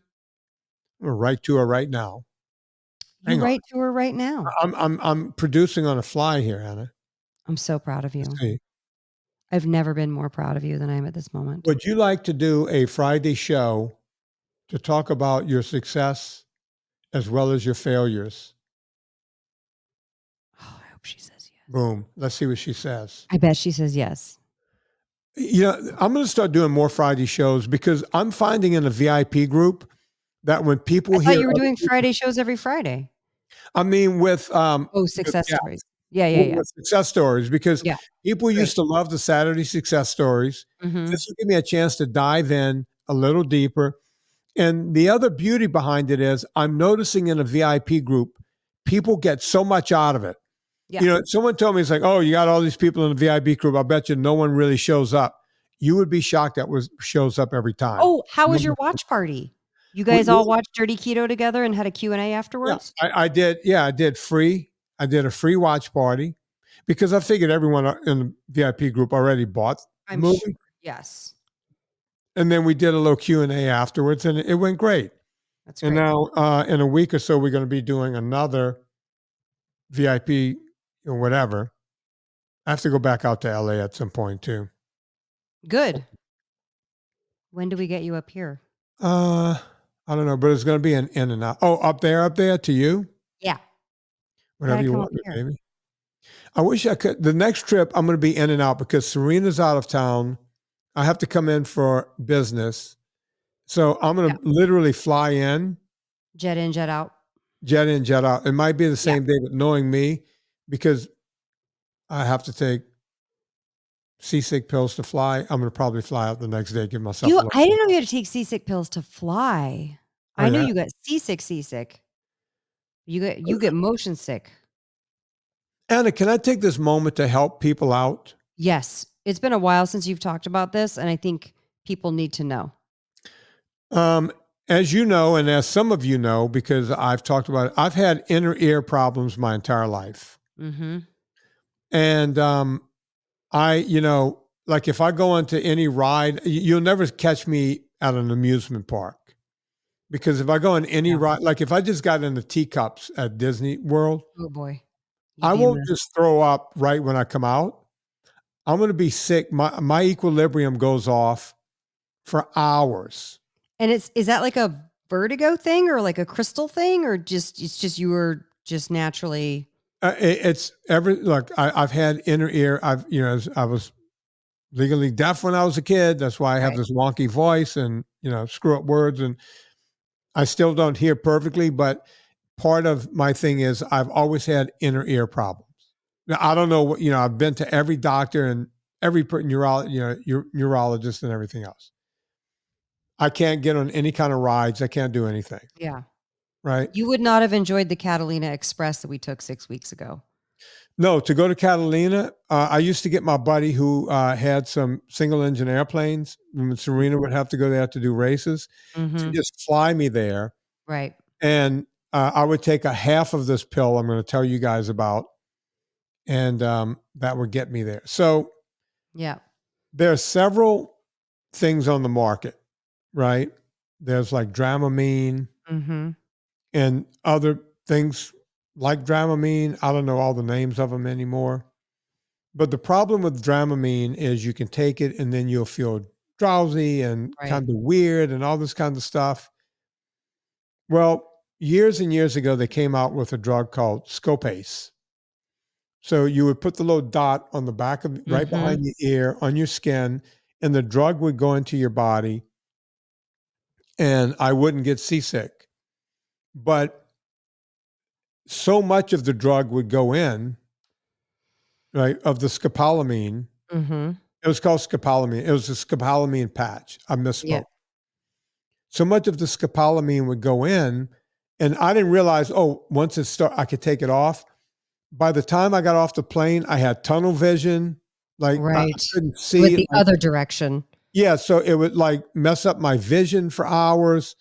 Speaker 1: going to write to her right now.
Speaker 2: You write to her right now.
Speaker 1: I'm producing on a fly here, Anna.
Speaker 2: I'm so proud of you. I've never been more proud of you than I am at this moment.
Speaker 1: Would you like to do a Friday show to talk about your success as well as your failures?
Speaker 2: Oh, I hope she says yes.
Speaker 1: Boom. Let's see what she says.
Speaker 2: I bet she says yes.
Speaker 1: I'm going to start doing more Friday shows, because I'm finding in the VIP group that when people
Speaker 2: I thought you were doing Friday shows every Friday.
Speaker 1: I mean, with
Speaker 2: success stories. Yeah.
Speaker 1: With success stories, because people used to love the Saturday success stories.
Speaker 2: Mm-hmm.
Speaker 1: This will give me a chance to dive in a little deeper. And the other beauty behind it is I'm noticing in a VIP group, people get so much out of it. Yeah. Someone told me, it's like, oh, you got all these people in the VIP group. I bet you no one really shows up. You would be shocked that shows up every time.
Speaker 2: Oh, how was your watch party? You guys all watched Dirty Keto together and had a Q&A afterwards?
Speaker 1: Yeah, I did. Yeah, I did a free watch party, because I figured everyone in the VIP group already bought the movie.
Speaker 2: Sure. Yes.
Speaker 1: And then we did a little Q&A afterwards, and it went great.
Speaker 2: That's great.
Speaker 1: And now in a week or so, we're going to be doing another VIP or whatever. I have to go back out to LA at some point too.
Speaker 2: Good. When do we get you up here?
Speaker 1: I don't know, but it's going to be an in and out. Oh, up there to you?
Speaker 2: Yeah.
Speaker 1: Whatever you want, baby. I wish I could. The next trip, I'm going to be in and out, because Serena's out of town. I have to come in for business. So I'm going to literally fly in,
Speaker 2: Jet in, jet out.
Speaker 1: jet in, jet out. It might be the
Speaker 2: Yeah.
Speaker 1: same day, but knowing me, because I have to take seasick pills to fly, I'm going to probably fly out the next day, give myself a little.
Speaker 2: I didn't know you had to take seasick pills to fly.
Speaker 1: Oh,
Speaker 2: I knew
Speaker 1: yeah?
Speaker 2: you got seasick. You get motion sick.
Speaker 1: Anna, can I take this moment to help people out?
Speaker 2: Yes. It's been a while since you've talked about this, and I think people need to know.
Speaker 1: As you know, and as some of you know, because I've talked about it, I've had inner ear problems my entire life.
Speaker 2: Mm-hmm.
Speaker 1: And like if I go into any ride, you'll never catch me at an amusement park. Because if I go on any ride, like if I just got in the teacups at Disney World,
Speaker 2: Oh boy.
Speaker 1: I won't just throw up right when I come out. I'm going to be sick. My equilibrium goes off for hours.
Speaker 2: And is that like a vertigo thing or like a crystal thing, or it's just you were just naturally?
Speaker 1: I've had inner ear. I was legally deaf when I was a kid. That's why I have this wonky voice and, screw up words, and I still don't hear perfectly, but part of my thing is I've always had inner ear problems. Now, I don't know what, I've been to every doctor and every neurologist and everything else. I can't get on any kind of rides. I can't do anything.
Speaker 2: Yeah.
Speaker 1: Right.
Speaker 2: You would not have enjoyed the Catalina Express that we took 6 weeks ago.
Speaker 1: No, to go to Catalina, I used to get my buddy who had some single engine airplanes. Serena would have to go there to do races to just fly me there.
Speaker 2: Right.
Speaker 1: And I would take a half of this pill I'm going to tell you guys about. And that would get me there. So
Speaker 2: yeah,
Speaker 1: there are several things on the market, right? There's like Dramamine and other things like Dramamine. I don't know all the names of them anymore. But the problem with Dramamine is you can take it and then you'll feel drowsy and kind of weird and all this kind of stuff. Well, years and years ago, they came out with a drug called Scopas. So you would put the little dot on the back of right behind your ear on your skin, and the drug would go into your body, and I wouldn't get seasick. But so much of the drug would go in, right, of the scopolamine. It was called scopolamine. It was a scopolamine patch. I misspoke. Yeah. So much of the scopolamine would go in, and I didn't realize, once it started, I could take it off. By the time I got off the plane, I had tunnel vision. Like I couldn't see
Speaker 2: with the other direction.
Speaker 1: Yeah, so it would like mess up my vision for hours,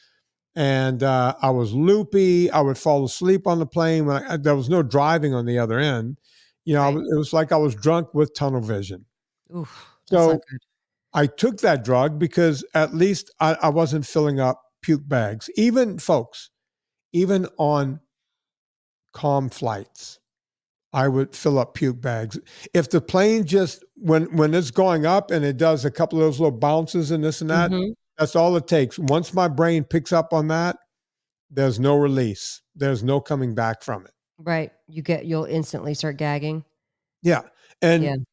Speaker 1: and I was loopy. I would fall asleep on the plane when there was no driving on the other end. It was like I was drunk with tunnel vision.
Speaker 2: Oof,
Speaker 1: so I took that drug because at least I wasn't filling up puke bags. Even on calm flights, I would fill up puke bags. If the plane just, when it's going up and it does a couple of those little bounces and this and that, that's all it takes. Once my brain picks up on that, there's no release. There's no coming back from it.
Speaker 2: Right. You'll instantly start gagging.
Speaker 1: Yeah. And,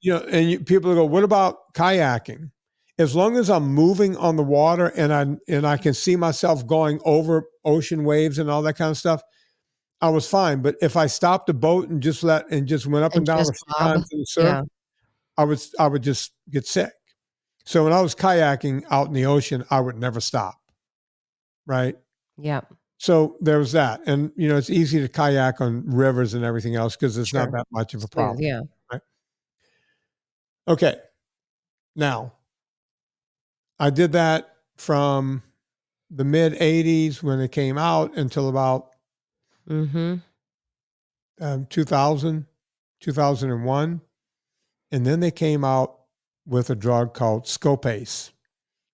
Speaker 1: people go, what about kayaking? As long as I'm moving on the water and I can see myself going over ocean waves and all that kind of stuff, I was fine. But if I stopped the boat and just went up and down a few times in the surf, I would just get sick. So when I was kayaking out in the ocean, I would never stop. Right.
Speaker 2: Yeah.
Speaker 1: So there was that. And, it's easy to kayak on rivers and everything else because it's not that much of a problem.
Speaker 2: Yeah.
Speaker 1: Right? Okay. Now, I did that from the mid 80s when it came out until about 2000, 2001. And then they came out with a drug called Scopas,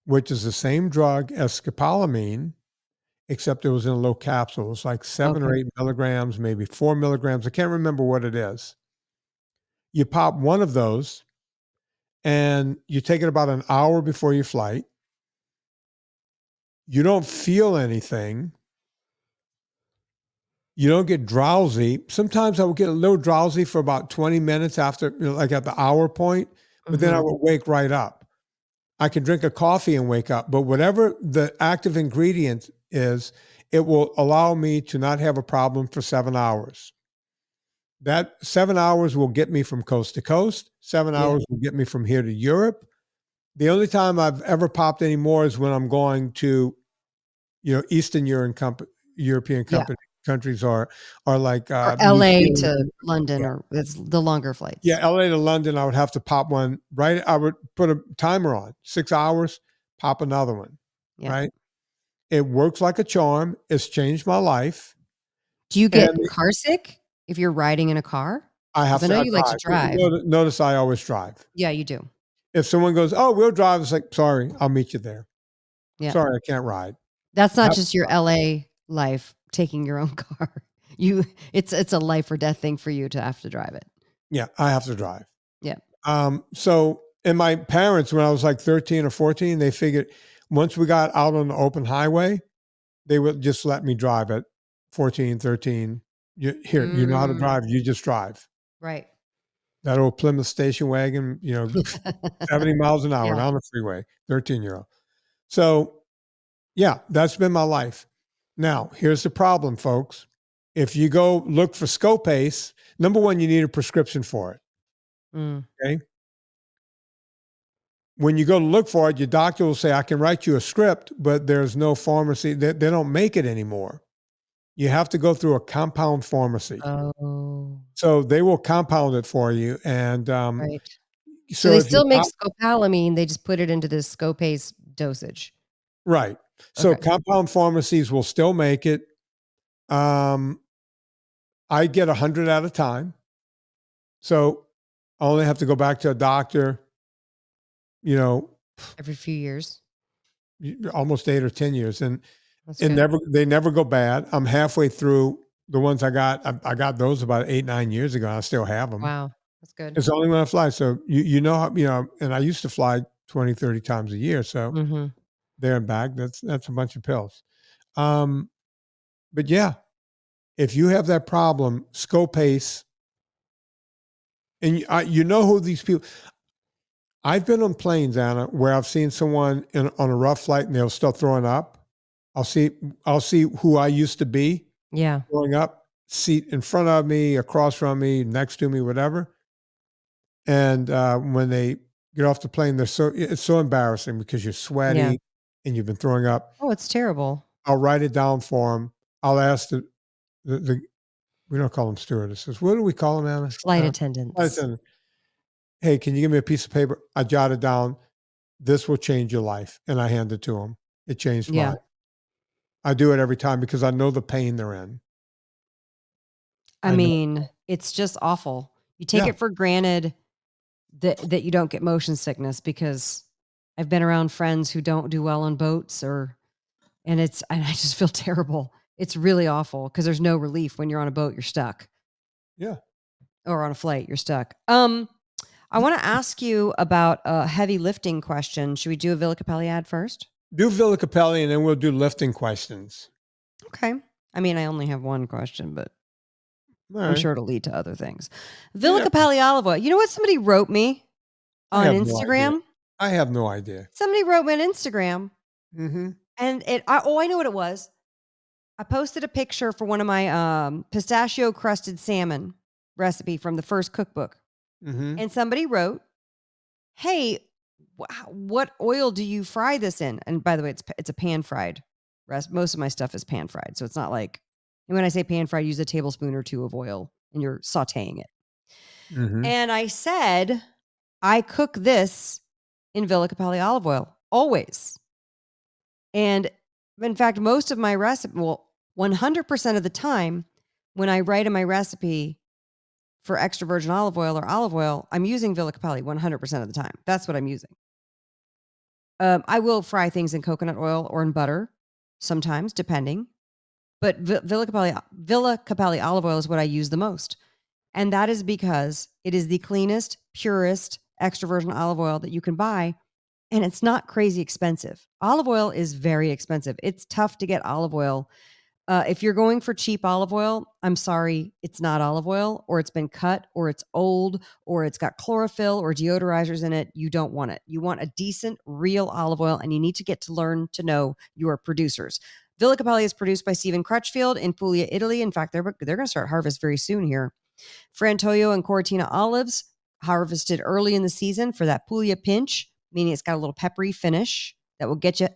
Speaker 1: which is the same drug as scopolamine, except it was in a little capsule. It was like 7 or 8 milligrams, maybe 4 milligrams. I can't remember what it is. You pop one of those and you take it about an hour before your flight. You don't feel anything. You don't get drowsy. Sometimes I would get a little drowsy for about 20 minutes after, like at the hour point, but then I would wake right up. I can drink a coffee and wake up, but whatever the active ingredient is, it will allow me to not have a problem for 7 hours. That 7 hours will get me from coast to coast. 7
Speaker 2: Yeah.
Speaker 1: hours will get me from here to Europe. The only time I've ever popped any more is when I'm going to, Eastern European countries are like
Speaker 2: Or
Speaker 1: New
Speaker 2: LA
Speaker 1: Zealand.
Speaker 2: to London, or it's the longer flights.
Speaker 1: Yeah, LA to London, I would have to pop one, right? I would put a timer on 6 hours, pop another one,
Speaker 2: Yeah.
Speaker 1: right? It works like a charm. It's changed my life.
Speaker 2: Do you get
Speaker 1: And
Speaker 2: car sick if you're riding in a car?
Speaker 1: I have
Speaker 2: 'Cause
Speaker 1: to
Speaker 2: I know you like to drive.
Speaker 1: Notice I always drive.
Speaker 2: Yeah, you do.
Speaker 1: If someone goes, "Oh, we'll drive," it's like, "Sorry, I'll meet you there."
Speaker 2: Yeah.
Speaker 1: Sorry, I can't ride.
Speaker 2: That's not
Speaker 1: Have
Speaker 2: just your LA life, taking your own car. It's a life or death thing for you to have to drive it.
Speaker 1: Yeah, I have to drive.
Speaker 2: Yeah.
Speaker 1: So, and my parents, when I was like 13 or 14, they figured once we got out on the open highway, they would just let me drive at 14, 13. You know how to drive, you just drive.
Speaker 2: Right.
Speaker 1: That old Plymouth station wagon, 70 miles an hour
Speaker 2: Yeah.
Speaker 1: down the freeway, 13-year-old. So, yeah, that's been my life. Now, here's the problem, folks. If you go look for Scopas, number one, you need a prescription for it.
Speaker 2: Mm.
Speaker 1: Okay. When you go to look for it, your doctor will say, I can write you a script, but there's no pharmacy. They don't make it anymore. You have to go through a compound pharmacy.
Speaker 2: Oh.
Speaker 1: So they will compound it for you. And
Speaker 2: Right.
Speaker 1: so
Speaker 2: they
Speaker 1: if
Speaker 2: still
Speaker 1: you
Speaker 2: make scopolamine, they just put it into this Scopase dosage.
Speaker 1: right. So
Speaker 2: Okay.
Speaker 1: compound pharmacies will still make it. I get 100 at a time. So I only have to go back to a doctor,
Speaker 2: Every few years.
Speaker 1: almost 8 or 10 years. And
Speaker 2: That's
Speaker 1: it
Speaker 2: good.
Speaker 1: they never go bad. I'm halfway through the ones I got. I got those about 8, 9 years ago. And I still have them.
Speaker 2: Wow. That's good.
Speaker 1: It's only when I fly. So and I used to fly 20, 30 times a year. So
Speaker 2: Mm-hmm.
Speaker 1: there and back, that's a bunch of pills. But yeah, if you have that problem, Scopace, and you know who these people. I've been on planes, Anna, where I've seen someone on a rough flight and they'll start throwing up. I'll see who I used to be.
Speaker 2: Yeah.
Speaker 1: Throwing up, seat in front of me, across from me, next to me, whatever. And when they get off the plane, it's so embarrassing because you're sweaty and you've been throwing up.
Speaker 2: Oh, it's terrible.
Speaker 1: I'll write it down for them. I'll ask the we don't call them stewardesses. What do we call them, Anna?
Speaker 2: Flight attendants.
Speaker 1: Flight attendant. Hey, can you give me a piece of paper? I jot it down. This will change your life. And I hand it to them. It changed mine. I do it every time because I know the pain they're in.
Speaker 2: I mean, it's just awful. You take it for granted that you don't get motion sickness, because I've been around friends who don't do well on boats, and I just feel terrible. It's really awful because there's no relief when you're on a boat. You're stuck.
Speaker 1: Yeah.
Speaker 2: Or on a flight, you're stuck. I want to ask you about a heavy lifting question. Should we do a Villa Capelli ad first?
Speaker 1: Do Villa Capelli and then we'll do lifting questions.
Speaker 2: Okay. I mean, I only have one question, but
Speaker 1: All
Speaker 2: I'm
Speaker 1: right.
Speaker 2: sure it'll lead to other things. Villa Capelli olive oil. You know what somebody wrote me on Instagram?
Speaker 1: I have no idea.
Speaker 2: Somebody wrote me on Instagram.
Speaker 1: Mm-hmm.
Speaker 2: And I know what it was. I posted a picture for one of my pistachio crusted salmon recipe from the first cookbook.
Speaker 1: Mm-hmm.
Speaker 2: And somebody wrote, hey, what oil do you fry this in? And by the way, it's a pan fried recipe. Most of my stuff is pan fried. So it's not like, and when I say pan fried, use a tablespoon or two of oil and you're sauteing it.
Speaker 1: Mm-hmm.
Speaker 2: And I said, I cook this in Villa Capelli olive oil always. And in fact, most of my recipe, 100% of the time when I write in my recipe for extra virgin olive oil, I'm using Villa Capelli 100% of the time. That's what I'm using. I will fry things in coconut oil or in butter sometimes, depending. But Villa Capelli olive oil is what I use the most. And that is because it is the cleanest, purest extra virgin olive oil that you can buy. And it's not crazy expensive. Olive oil is very expensive. It's tough to get olive oil If you're going for cheap olive oil, I'm sorry, it's not olive oil, or it's been cut, or it's old, or it's got chlorophyll or deodorizers in it. You don't want it. You want a decent, real olive oil, and you need to get to learn to know your producers. Villa Capelli is produced by Stephen Crutchfield in Puglia, Italy. In fact, they're going to start harvest very soon here. Frantoio and Cortina olives harvested early in the season for that Puglia pinch, meaning it's got a little peppery finish that will get you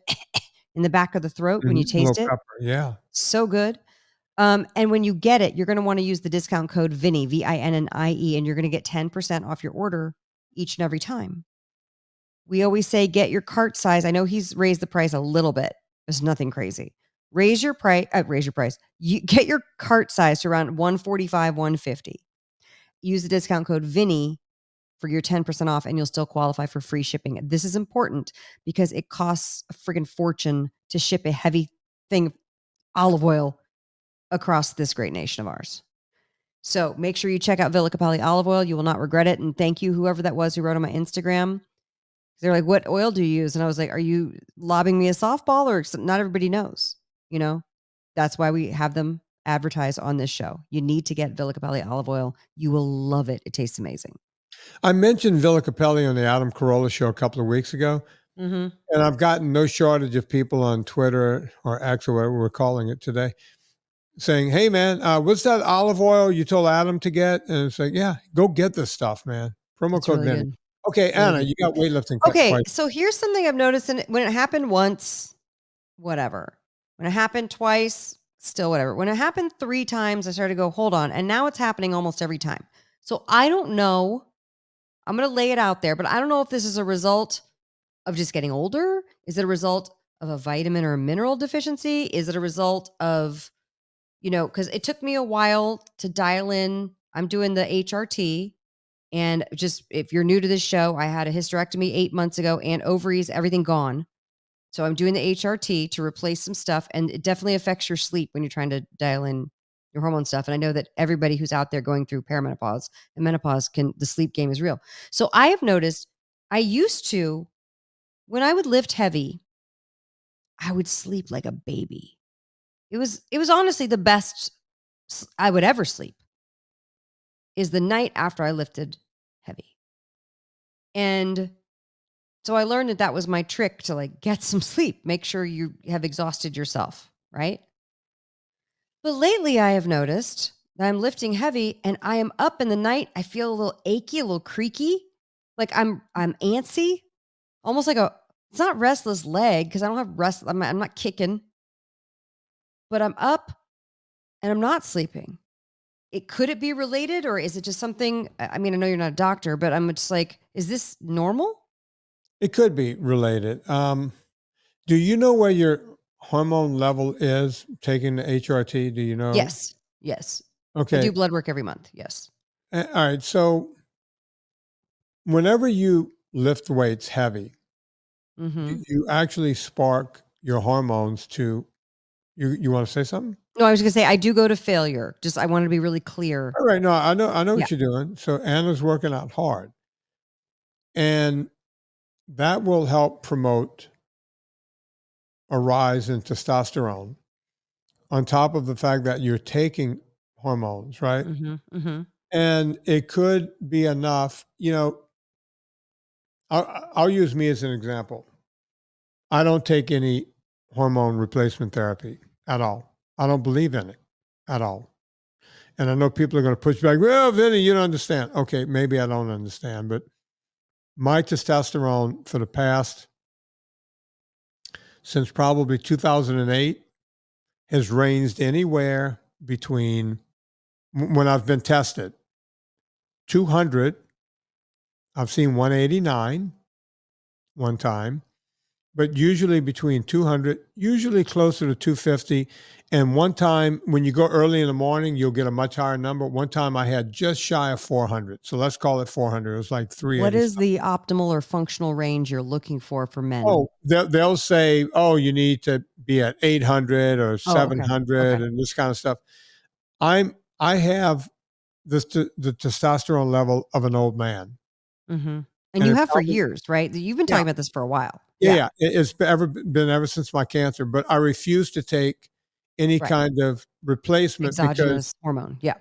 Speaker 2: in the back of the throat when you taste it.
Speaker 1: Pepper, yeah.
Speaker 2: So good. And when you get it, you're going to want to use the discount code Vinnie, VINNIE, and you're going to get 10% off your order each and every time. We always say, get your cart size. I know he's raised the price a little bit. There's nothing crazy. Raise your price. You get your cart size to around $145, $150. Use the discount code Vinnie for your 10% off, and you'll still qualify for free shipping. This is important because it costs a friggin' fortune to ship a heavy thing of olive oil across this great nation of ours. So make sure you check out Villa Capelli olive oil. You will not regret it. And thank you, whoever that was who wrote on my Instagram. They're like, what oil do you use? And I was like, are you lobbing me a softball? Or not everybody knows, you know? That's why we have them advertise on this show. You need to get Villa Capelli olive oil. You will love it. It tastes amazing.
Speaker 1: I mentioned Villa Capelli on the Adam Carolla show a couple of weeks ago.
Speaker 2: Mm-hmm.
Speaker 1: And I've gotten no shortage of people on Twitter or X or whatever we're calling it today saying, hey, man, what's that olive oil you told Adam to get? And it's like, yeah, go get this stuff, man. Promo
Speaker 2: It's
Speaker 1: code
Speaker 2: really
Speaker 1: Vinnie.
Speaker 2: good.
Speaker 1: Okay, Anna, you got weightlifting.
Speaker 2: Okay, so here's something I've noticed. When it happened once, whatever. When it happened twice, still whatever. When it happened 3 times, I started to go, hold on. And now it's happening almost every time. So I don't know. I'm going to lay it out there, but I don't know if this is a result of just getting older. Is it a result of a vitamin or a mineral deficiency? Is it a result of, because it took me a while to dial in. I'm doing the HRT. And just if you're new to this show, I had a hysterectomy 8 months ago and ovaries, everything gone. So I'm doing the HRT to replace some stuff. And it definitely affects your sleep when you're trying to dial in your hormone stuff. And I know that everybody who's out there going through perimenopause and menopause the sleep game is real. So I have noticed I used to, when I would lift heavy, I would sleep like a baby. It was honestly the best I would ever sleep is the night after I lifted heavy. And so I learned that was my trick to get some sleep. Make sure you have exhausted yourself, right? But lately I have noticed that I'm lifting heavy and I am up in the night. I feel a little achy, a little creaky. Like I'm antsy, almost like it's not restless leg because I don't have rest. I'm not kicking, but I'm up and I'm not sleeping. Could it be related, or is it just something? I mean, I know you're not a doctor, but I'm just like, is this normal?
Speaker 1: It could be related. Do you know where your hormone level is taking the HRT? Do you know?
Speaker 2: Yes.
Speaker 1: Okay.
Speaker 2: I do blood work every month. Yes.
Speaker 1: All right. So whenever you lift weights heavy, you actually spark your hormones to, you want to say something?
Speaker 2: No, I was going to say, I do go to failure. Just, I wanted to be really clear.
Speaker 1: All right. No, I know what you're doing. So Anna's working out hard, and that will help promote a rise in testosterone on top of the fact that you're taking hormones, right? And it could be enough, I'll use me as an example. I don't take any hormone replacement therapy at all. I don't believe in it at all. And I know people are going to push back. Well, Vinnie, you don't understand. Okay, maybe I don't understand, but my testosterone for the past, since probably 2008, has ranged anywhere between, when I've been tested, 200. I've seen 189 one time, but usually between 200, usually closer to 250. And one time when you go early in the morning, you'll get a much higher number. One time I had just shy of 400. So let's call it 400. It was like 380.
Speaker 2: What is the optimal or functional range you're looking for men?
Speaker 1: Oh, they'll say, oh, you need to be at 800 or 700 and this kind of stuff. I have the testosterone level of an old man.
Speaker 2: And you have for years, right? You've been talking about this for a while.
Speaker 1: Yeah. It's been ever since my cancer, but I refuse to take any
Speaker 2: Right.
Speaker 1: kind of replacement because
Speaker 2: Exogenous hormone. Yeah.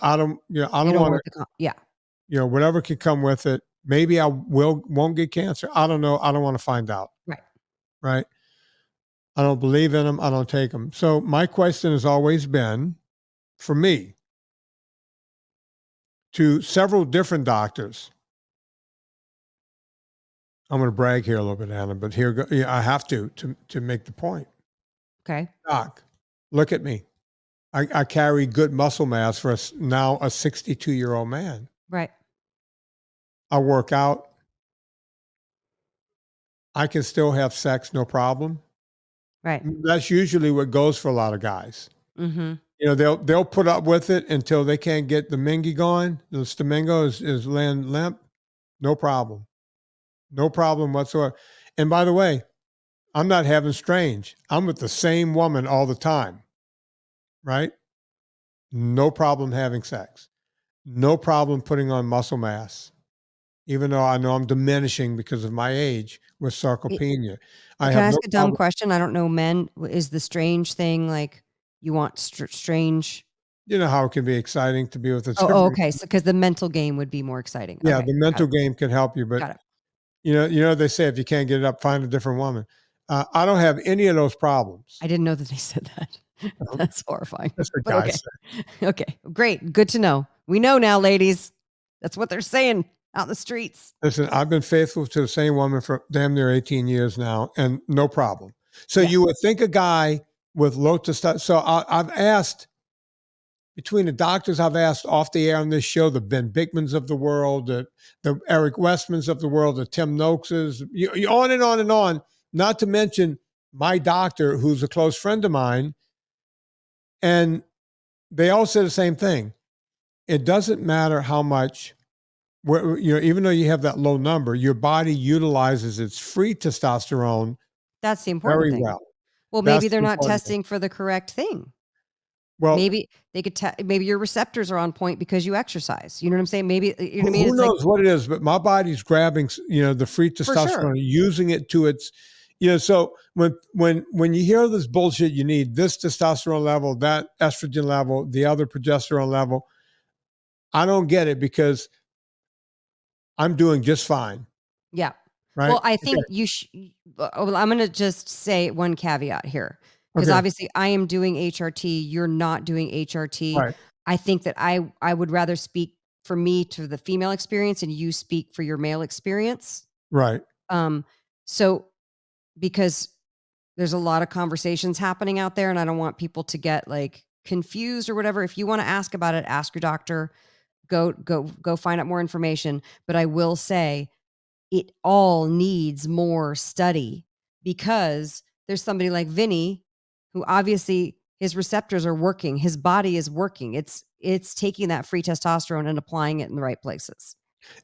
Speaker 1: I don't
Speaker 2: They
Speaker 1: want
Speaker 2: don't
Speaker 1: to,
Speaker 2: want yeah.
Speaker 1: whatever could come with it. Maybe I won't get cancer. I don't know. I don't want to find out.
Speaker 2: Right.
Speaker 1: Right. I don't believe in them. I don't take them. So my question has always been, for me, to several different doctors. I'm going to brag here a little bit, Anna, but I have to make the point.
Speaker 2: Okay.
Speaker 1: Doc, look at me. I carry good muscle mass for now a 62-year-old man.
Speaker 2: Right.
Speaker 1: I work out. I can still have sex, no problem.
Speaker 2: Right.
Speaker 1: That's usually what goes for a lot of guys.
Speaker 2: Mm-hmm.
Speaker 1: They'll put up with it until they can't get the mingy going. The stamingo is laying limp. No problem. No problem whatsoever. And by the way, I'm not having strange. I'm with the same woman all the time. Right? No problem having sex. No problem putting on muscle mass. Even though I know I'm diminishing because of my age with sarcopenia.
Speaker 2: Can I ask a dumb question? I don't know, men. Is the strange thing like you want strange?
Speaker 1: You know how it can be exciting to be with a
Speaker 2: Oh, okay. So because the mental game would be more exciting.
Speaker 1: Yeah,
Speaker 2: Okay,
Speaker 1: the mental game can help you, but
Speaker 2: got it.
Speaker 1: they say if you can't get it up, find a different woman. I don't have any of those problems.
Speaker 2: I didn't know that they said that. That's horrifying.
Speaker 1: That's what
Speaker 2: But
Speaker 1: guys
Speaker 2: okay.
Speaker 1: say.
Speaker 2: Okay, great. Good to know. We know now, ladies. That's what they're saying out in the streets.
Speaker 1: Listen, I've been faithful to the same woman for damn near 18 years now, and no problem. So
Speaker 2: Yeah.
Speaker 1: you would think a guy with low testosterone. So I've asked, between the doctors I've asked off the air on this show, the Ben Bigmans of the world, the Eric Westmans of the world, the Tim Noakeses, on and on and on, not to mention my doctor, who's a close friend of mine. And they all say the same thing. It doesn't matter how much, even though you have that low number, your body utilizes its free testosterone
Speaker 2: That's the important
Speaker 1: very
Speaker 2: thing.
Speaker 1: well.
Speaker 2: Well,
Speaker 1: That's
Speaker 2: maybe they're
Speaker 1: the
Speaker 2: not
Speaker 1: important thing.
Speaker 2: testing for the correct thing.
Speaker 1: Well,
Speaker 2: Maybe they could maybe your receptors are on point because you exercise. You know what I'm saying? Maybe you know what I mean?
Speaker 1: who
Speaker 2: It's
Speaker 1: knows what it is, but my body's grabbing, the free testosterone,
Speaker 2: sure.
Speaker 1: using it to its, so when you hear this bullshit, you need this testosterone level, that estrogen level, the other progesterone level. I don't get it because I'm doing just fine.
Speaker 2: Yeah.
Speaker 1: Right.
Speaker 2: Well, I think I'm going to just say one caveat here because obviously I am doing HRT. You're not doing HRT.
Speaker 1: Right.
Speaker 2: I think that I would rather speak for me to the female experience and you speak for your male experience.
Speaker 1: Right.
Speaker 2: So because there's a lot of conversations happening out there and I don't want people to get like confused or whatever. If you want to ask about it, ask your doctor, go find out more information. But I will say it all needs more study because there's somebody like Vinnie who obviously his receptors are working. His body is working. It's taking that free testosterone and applying it in the right places.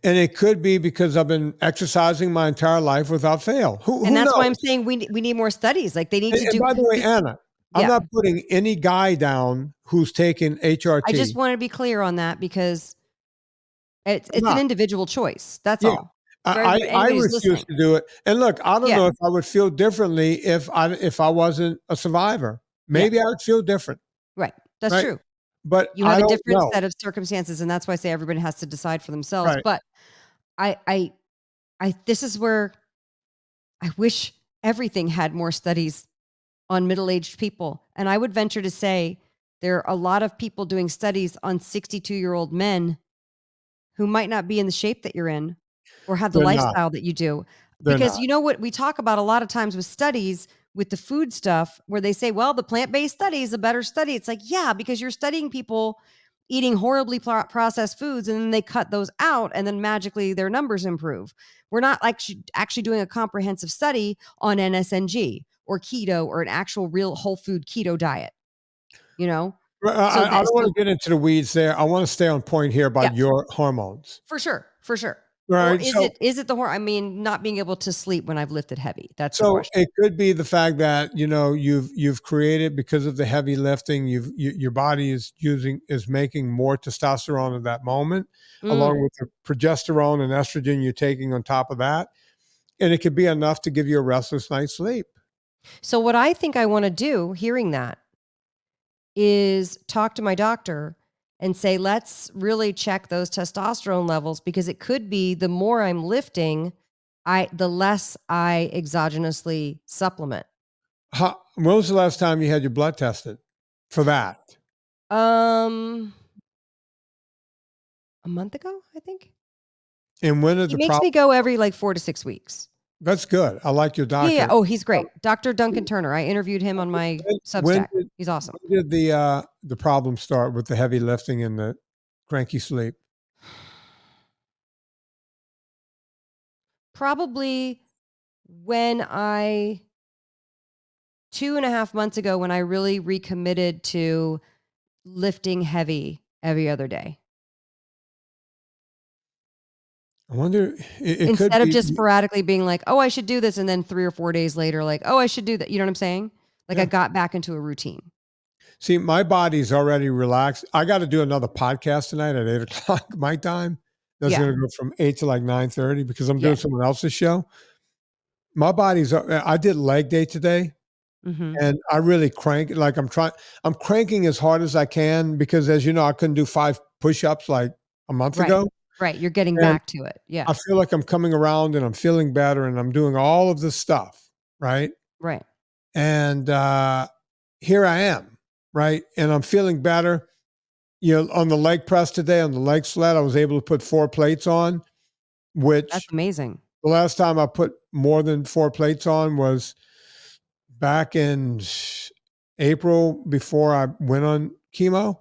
Speaker 1: And it could be because I've been exercising my entire life without fail. Who
Speaker 2: and that's
Speaker 1: knows?
Speaker 2: why I'm saying we need more studies. Like they need to do.
Speaker 1: By the way, Anna, I'm not putting any guy down who's taking HRT.
Speaker 2: I just want to be clear on that because it's an individual choice. That's all.
Speaker 1: I refuse to do it. And look, I don't know if I would feel differently if I wasn't a survivor. Maybe I would feel different.
Speaker 2: Right. That's true.
Speaker 1: But
Speaker 2: you have a different set of circumstances, and that's why I say everybody has to decide for themselves.
Speaker 1: Right.
Speaker 2: But I this is where I wish everything had more studies on middle-aged people. And I would venture to say there are a lot of people doing studies on 62-year-old men who might not be in the shape that you're in or have the lifestyle that you do. Because you know what we talk about a lot of times with studies with the food stuff where they say, well, the plant-based study is a better study. It's like, yeah, because you're studying people eating horribly processed foods and then they cut those out and then magically their numbers improve. We're not like actually doing a comprehensive study on NSNG or keto or an actual real whole food keto diet, I don't
Speaker 1: want to get into the weeds there. I want to stay on point here about your hormones.
Speaker 2: For sure.
Speaker 1: Right.
Speaker 2: Or is it the hormone? I mean, not being able to sleep when I've lifted heavy. That's the
Speaker 1: so
Speaker 2: question.
Speaker 1: It could be the fact that, you've created because of the heavy lifting, your body is making more testosterone at that moment, along with the progesterone and estrogen you're taking on top of that. And it could be enough to give you a restless night's sleep.
Speaker 2: So what I think I want to do, hearing that, is talk to my doctor and say, let's really check those testosterone levels, because it could be the more I'm lifting, the less I exogenously supplement.
Speaker 1: When was the last time you had your blood tested for that?
Speaker 2: A month ago, I think.
Speaker 1: And when
Speaker 2: He makes me go every like 4 to 6 weeks.
Speaker 1: That's good. I like your doctor.
Speaker 2: Yeah. Oh, he's great. Dr. Duncan Turner. I interviewed him on my Substack. He's awesome.
Speaker 1: When did the problem start with the heavy lifting and the cranky sleep?
Speaker 2: Probably when 2.5 months ago, when I really recommitted to lifting heavy every other day.
Speaker 1: I wonder,
Speaker 2: instead of just sporadically being like, oh, I should do this. And then 3 or 4 days later, like, oh, I should do that. You know what I'm saying? Like I got back into a routine.
Speaker 1: See, my body's already relaxed. I got to do another podcast tonight at 8:00 my time. That's going to go from 8 to like 9:30 because I'm doing someone else's show. My body's, I did leg day today. And I really crank, like I'm cranking as hard as I can because, as you know, I couldn't do 5 push-ups like a month ago.
Speaker 2: Right. You're getting back to it. Yeah.
Speaker 1: I feel like I'm coming around and I'm feeling better and I'm doing all of this stuff. Right.
Speaker 2: Right.
Speaker 1: And here I am. Right. And I'm feeling better. You know, on the leg press today, on the leg sled, I was able to put 4 plates on, which
Speaker 2: that's amazing.
Speaker 1: The last time I put more than 4 plates on was back in April before I went on chemo.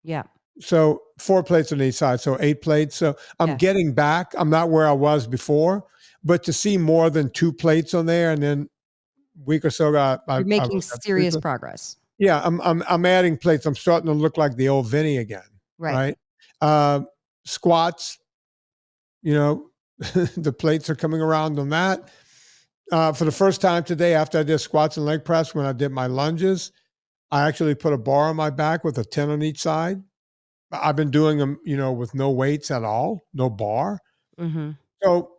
Speaker 2: Yeah.
Speaker 1: So 4 plates on each side. So 8 plates. So I'm getting back. I'm not where I was before, but to see more than 2 plates on there and then a week or so ago,
Speaker 2: you're making serious progress.
Speaker 1: Yeah. I'm adding plates. I'm starting to look like the old Vinnie again. Right. Squats, you know, the plates are coming around on that. For the first time today, after I did squats and leg press, when I did my lunges, I actually put a bar on my back with a 10 on each side. I've been doing them, you know, with no weights at all, no bar. So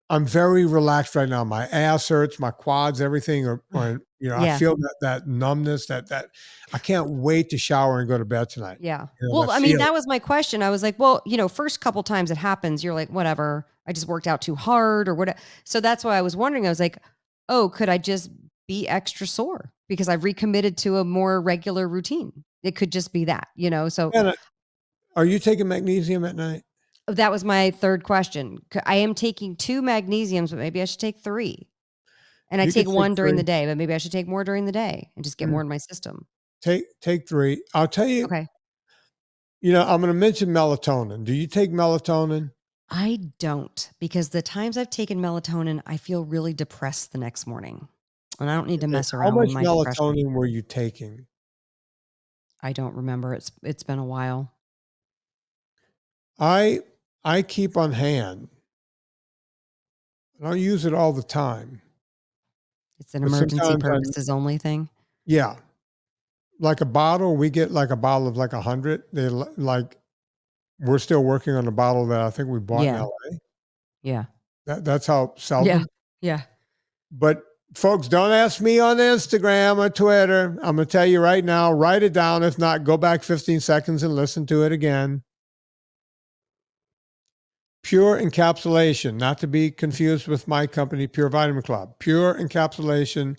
Speaker 1: I'm very relaxed right now. My ass hurts, my quads, everything are you know, I feel that numbness, that I can't wait to shower and go to bed tonight.
Speaker 2: Yeah.
Speaker 1: You know,
Speaker 2: well, I mean, that was my question. I was like, well, you know, first couple times it happens, you're like, whatever, I just worked out too hard or whatever. So that's why I was wondering, I was like, oh, could I just be extra sore because I've recommitted to a more regular routine? It could just be that, you know? So
Speaker 1: are you taking magnesium at night?
Speaker 2: That was my third question. I am taking 2 magnesiums, but maybe I should take 3. And I take 1 during the day, but maybe I should take more during the day and just get more in my system.
Speaker 1: Take 3. I'll tell you.
Speaker 2: Okay.
Speaker 1: You know, I'm going to mention melatonin. Do you take melatonin?
Speaker 2: I don't, because the times I've taken melatonin, I feel really depressed the next morning. And I don't need to mess around with my depression.
Speaker 1: How much melatonin were you taking?
Speaker 2: I don't remember. It's been a while.
Speaker 1: I keep on hand. I don't use it all the time.
Speaker 2: It's an emergency purposes only thing.
Speaker 1: Yeah. Like a bottle, we get like a bottle of like 100. They like, we're still working on a bottle that I think we bought in LA.
Speaker 2: Yeah.
Speaker 1: That's how seldom.
Speaker 2: Yeah.
Speaker 1: But folks, don't ask me on Instagram or Twitter. I'm going to tell you right now, write it down. If not, go back 15 seconds and listen to it again. Pure Encapsulation, not to be confused with my company, Pure Vitamin Club. Pure Encapsulation.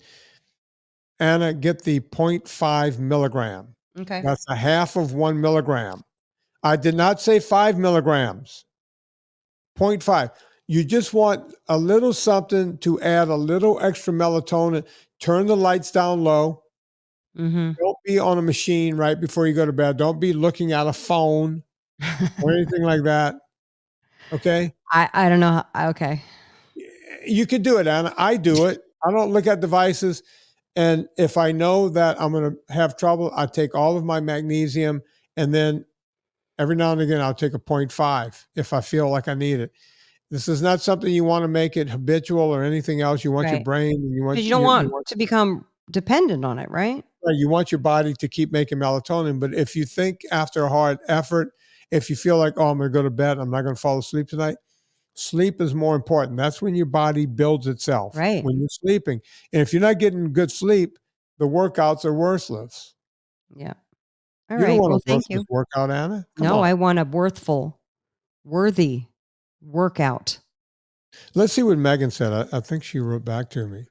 Speaker 1: Anna, get the 0.5 milligram.
Speaker 2: Okay.
Speaker 1: That's a half of 1 milligram. I did not say 5 milligrams. 0.5. You just want a little something to add a little extra melatonin. Turn the lights down low. Don't be on a machine right before you go to bed. Don't be looking at a phone or anything like that. Okay.
Speaker 2: I don't know. Okay.
Speaker 1: You could do it, Anna. I do it. I don't look at devices. And if I know that I'm going to have trouble, I take all of my magnesium and then every now and again, I'll take a 0.5 if I feel like I need it. This is not something you want to make it habitual or anything else. You want your brain and you
Speaker 2: don't want to become dependent on it, right?
Speaker 1: Right. You want your body to keep making melatonin. But if you think after a hard effort, if you feel like, oh, I'm going to go to bed, I'm not going to fall asleep tonight. Sleep is more important. That's when your body builds itself.
Speaker 2: Right.
Speaker 1: When you're sleeping. And if you're not getting good sleep, the workouts are worthless.
Speaker 2: Yeah. All
Speaker 1: You don't
Speaker 2: right.
Speaker 1: want
Speaker 2: Well,
Speaker 1: a
Speaker 2: thank
Speaker 1: worthless
Speaker 2: you.
Speaker 1: workout, Anna. Come
Speaker 2: No,
Speaker 1: on.
Speaker 2: I want a worthy workout.
Speaker 1: Let's see what Meagan said. I think she wrote back to me.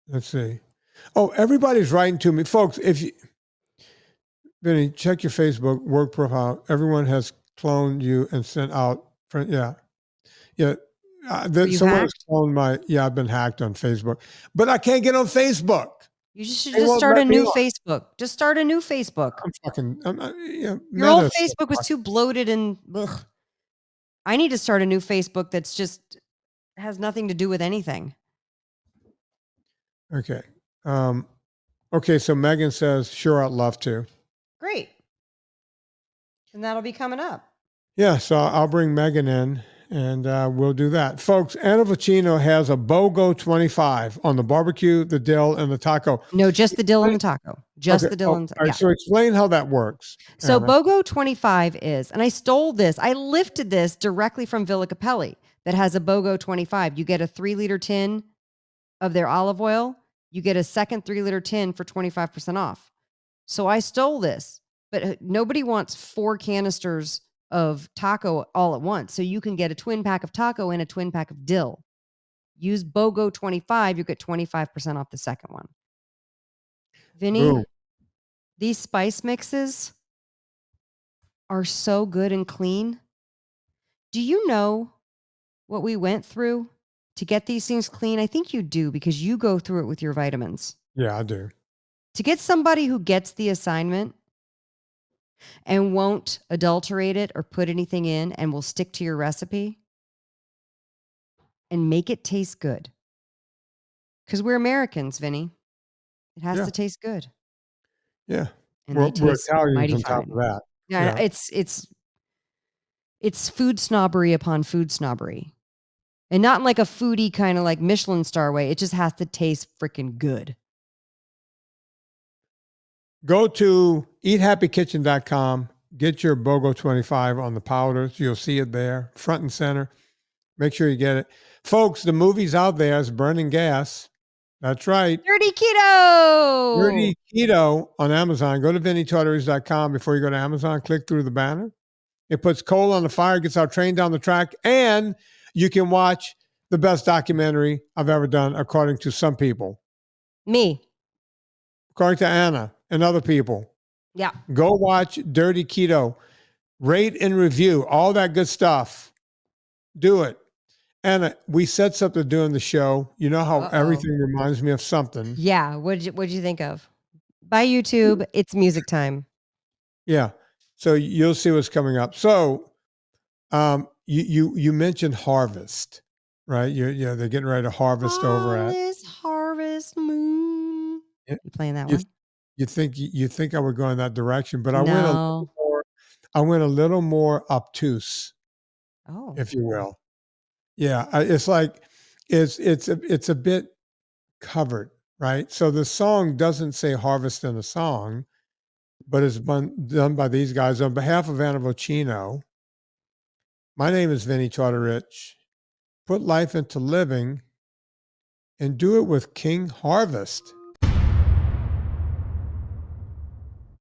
Speaker 1: Let's see. Oh, everybody's writing to me. Folks, if you, Vinnie, check your Facebook work profile. Everyone has cloned you and sent out. Yeah. Yeah.
Speaker 2: Were you
Speaker 1: Someone has
Speaker 2: hacked?
Speaker 1: cloned I've been hacked on Facebook, but I can't get on Facebook.
Speaker 2: You should
Speaker 1: They
Speaker 2: just
Speaker 1: won't
Speaker 2: start
Speaker 1: let
Speaker 2: a
Speaker 1: me
Speaker 2: new
Speaker 1: on.
Speaker 2: Facebook. Just start a new Facebook. Your old
Speaker 1: Meta's so
Speaker 2: Facebook was too bloated and ugh. I need to start a new Facebook that's just has nothing to do with anything.
Speaker 1: Okay. Okay, so Meagan says, sure, I'd love to.
Speaker 2: Great. And that'll be coming up.
Speaker 1: Yeah, so I'll bring Meagan in and we'll do that. Folks, Anna Vocino has a BOGO 25 on the barbecue, the dill, and the taco.
Speaker 2: No, just the dill and the taco. Just
Speaker 1: Okay.
Speaker 2: the dill and
Speaker 1: All right, so explain how that works.
Speaker 2: So
Speaker 1: Anna.
Speaker 2: BOGO 25 is, and I stole this. I lifted this directly from Villa Capelli that has a BOGO 25. You get a 3-liter tin of their olive oil. You get a second 3-liter tin for 25% off. So I stole this, but nobody wants 4 canisters of taco all at once. So you can get a twin pack of taco and a twin pack of dill. Use BOGO 25. You get 25% off the second one. Vinnie,
Speaker 1: Boom.
Speaker 2: these spice mixes are so good and clean. Do you know what we went through to get these things clean? I think you do because you go through it with your vitamins.
Speaker 1: Yeah, I do.
Speaker 2: To get somebody who gets the assignment and won't adulterate it or put anything in and will stick to your recipe and make it taste good. Because we're Americans, Vinnie. It has to taste good.
Speaker 1: Yeah.
Speaker 2: And
Speaker 1: We're
Speaker 2: taste
Speaker 1: Italians
Speaker 2: mighty
Speaker 1: on top
Speaker 2: fine.
Speaker 1: of that.
Speaker 2: Yeah, it's food snobbery upon food snobbery. And not in like a foodie kind of like Michelin star way. It just has to taste freaking good.
Speaker 1: Go to eathappykitchen.com. Get your BOGO 25 on the powders. You'll see it there, front and center. Make sure you get it. Folks, the movie's out there. It's Burning Gas. That's right.
Speaker 2: Dirty Keto!
Speaker 1: Dirty Keto on Amazon. Go to VinnieTortorich.com before you go to Amazon. Click through the banner. It puts coal on the fire, gets our train down the track, and you can watch the best documentary I've ever done, according to some people.
Speaker 2: Me.
Speaker 1: According to Anna and other people.
Speaker 2: Yeah.
Speaker 1: Go watch Dirty Keto. Rate and review. All that good stuff. Do it. Anna, we said something during the show. You know how everything reminds me of something.
Speaker 2: Yeah. What'd you think of? By YouTube, it's music time.
Speaker 1: Yeah. So you'll see what's coming up. So you mentioned harvest, right? They're getting ready to harvest over at
Speaker 2: Harvest Moon.
Speaker 1: Yeah.
Speaker 2: You playing that one?
Speaker 1: You think I would go in that direction, but I
Speaker 2: No.
Speaker 1: went a little more obtuse, if you will. Yeah, it's like it's a bit covered, right? So the song doesn't say harvest in the song, but it's been done by these guys on behalf of Anna Vocino. My name is Vinnie Tortorich. Put life into living and do it with King Harvest.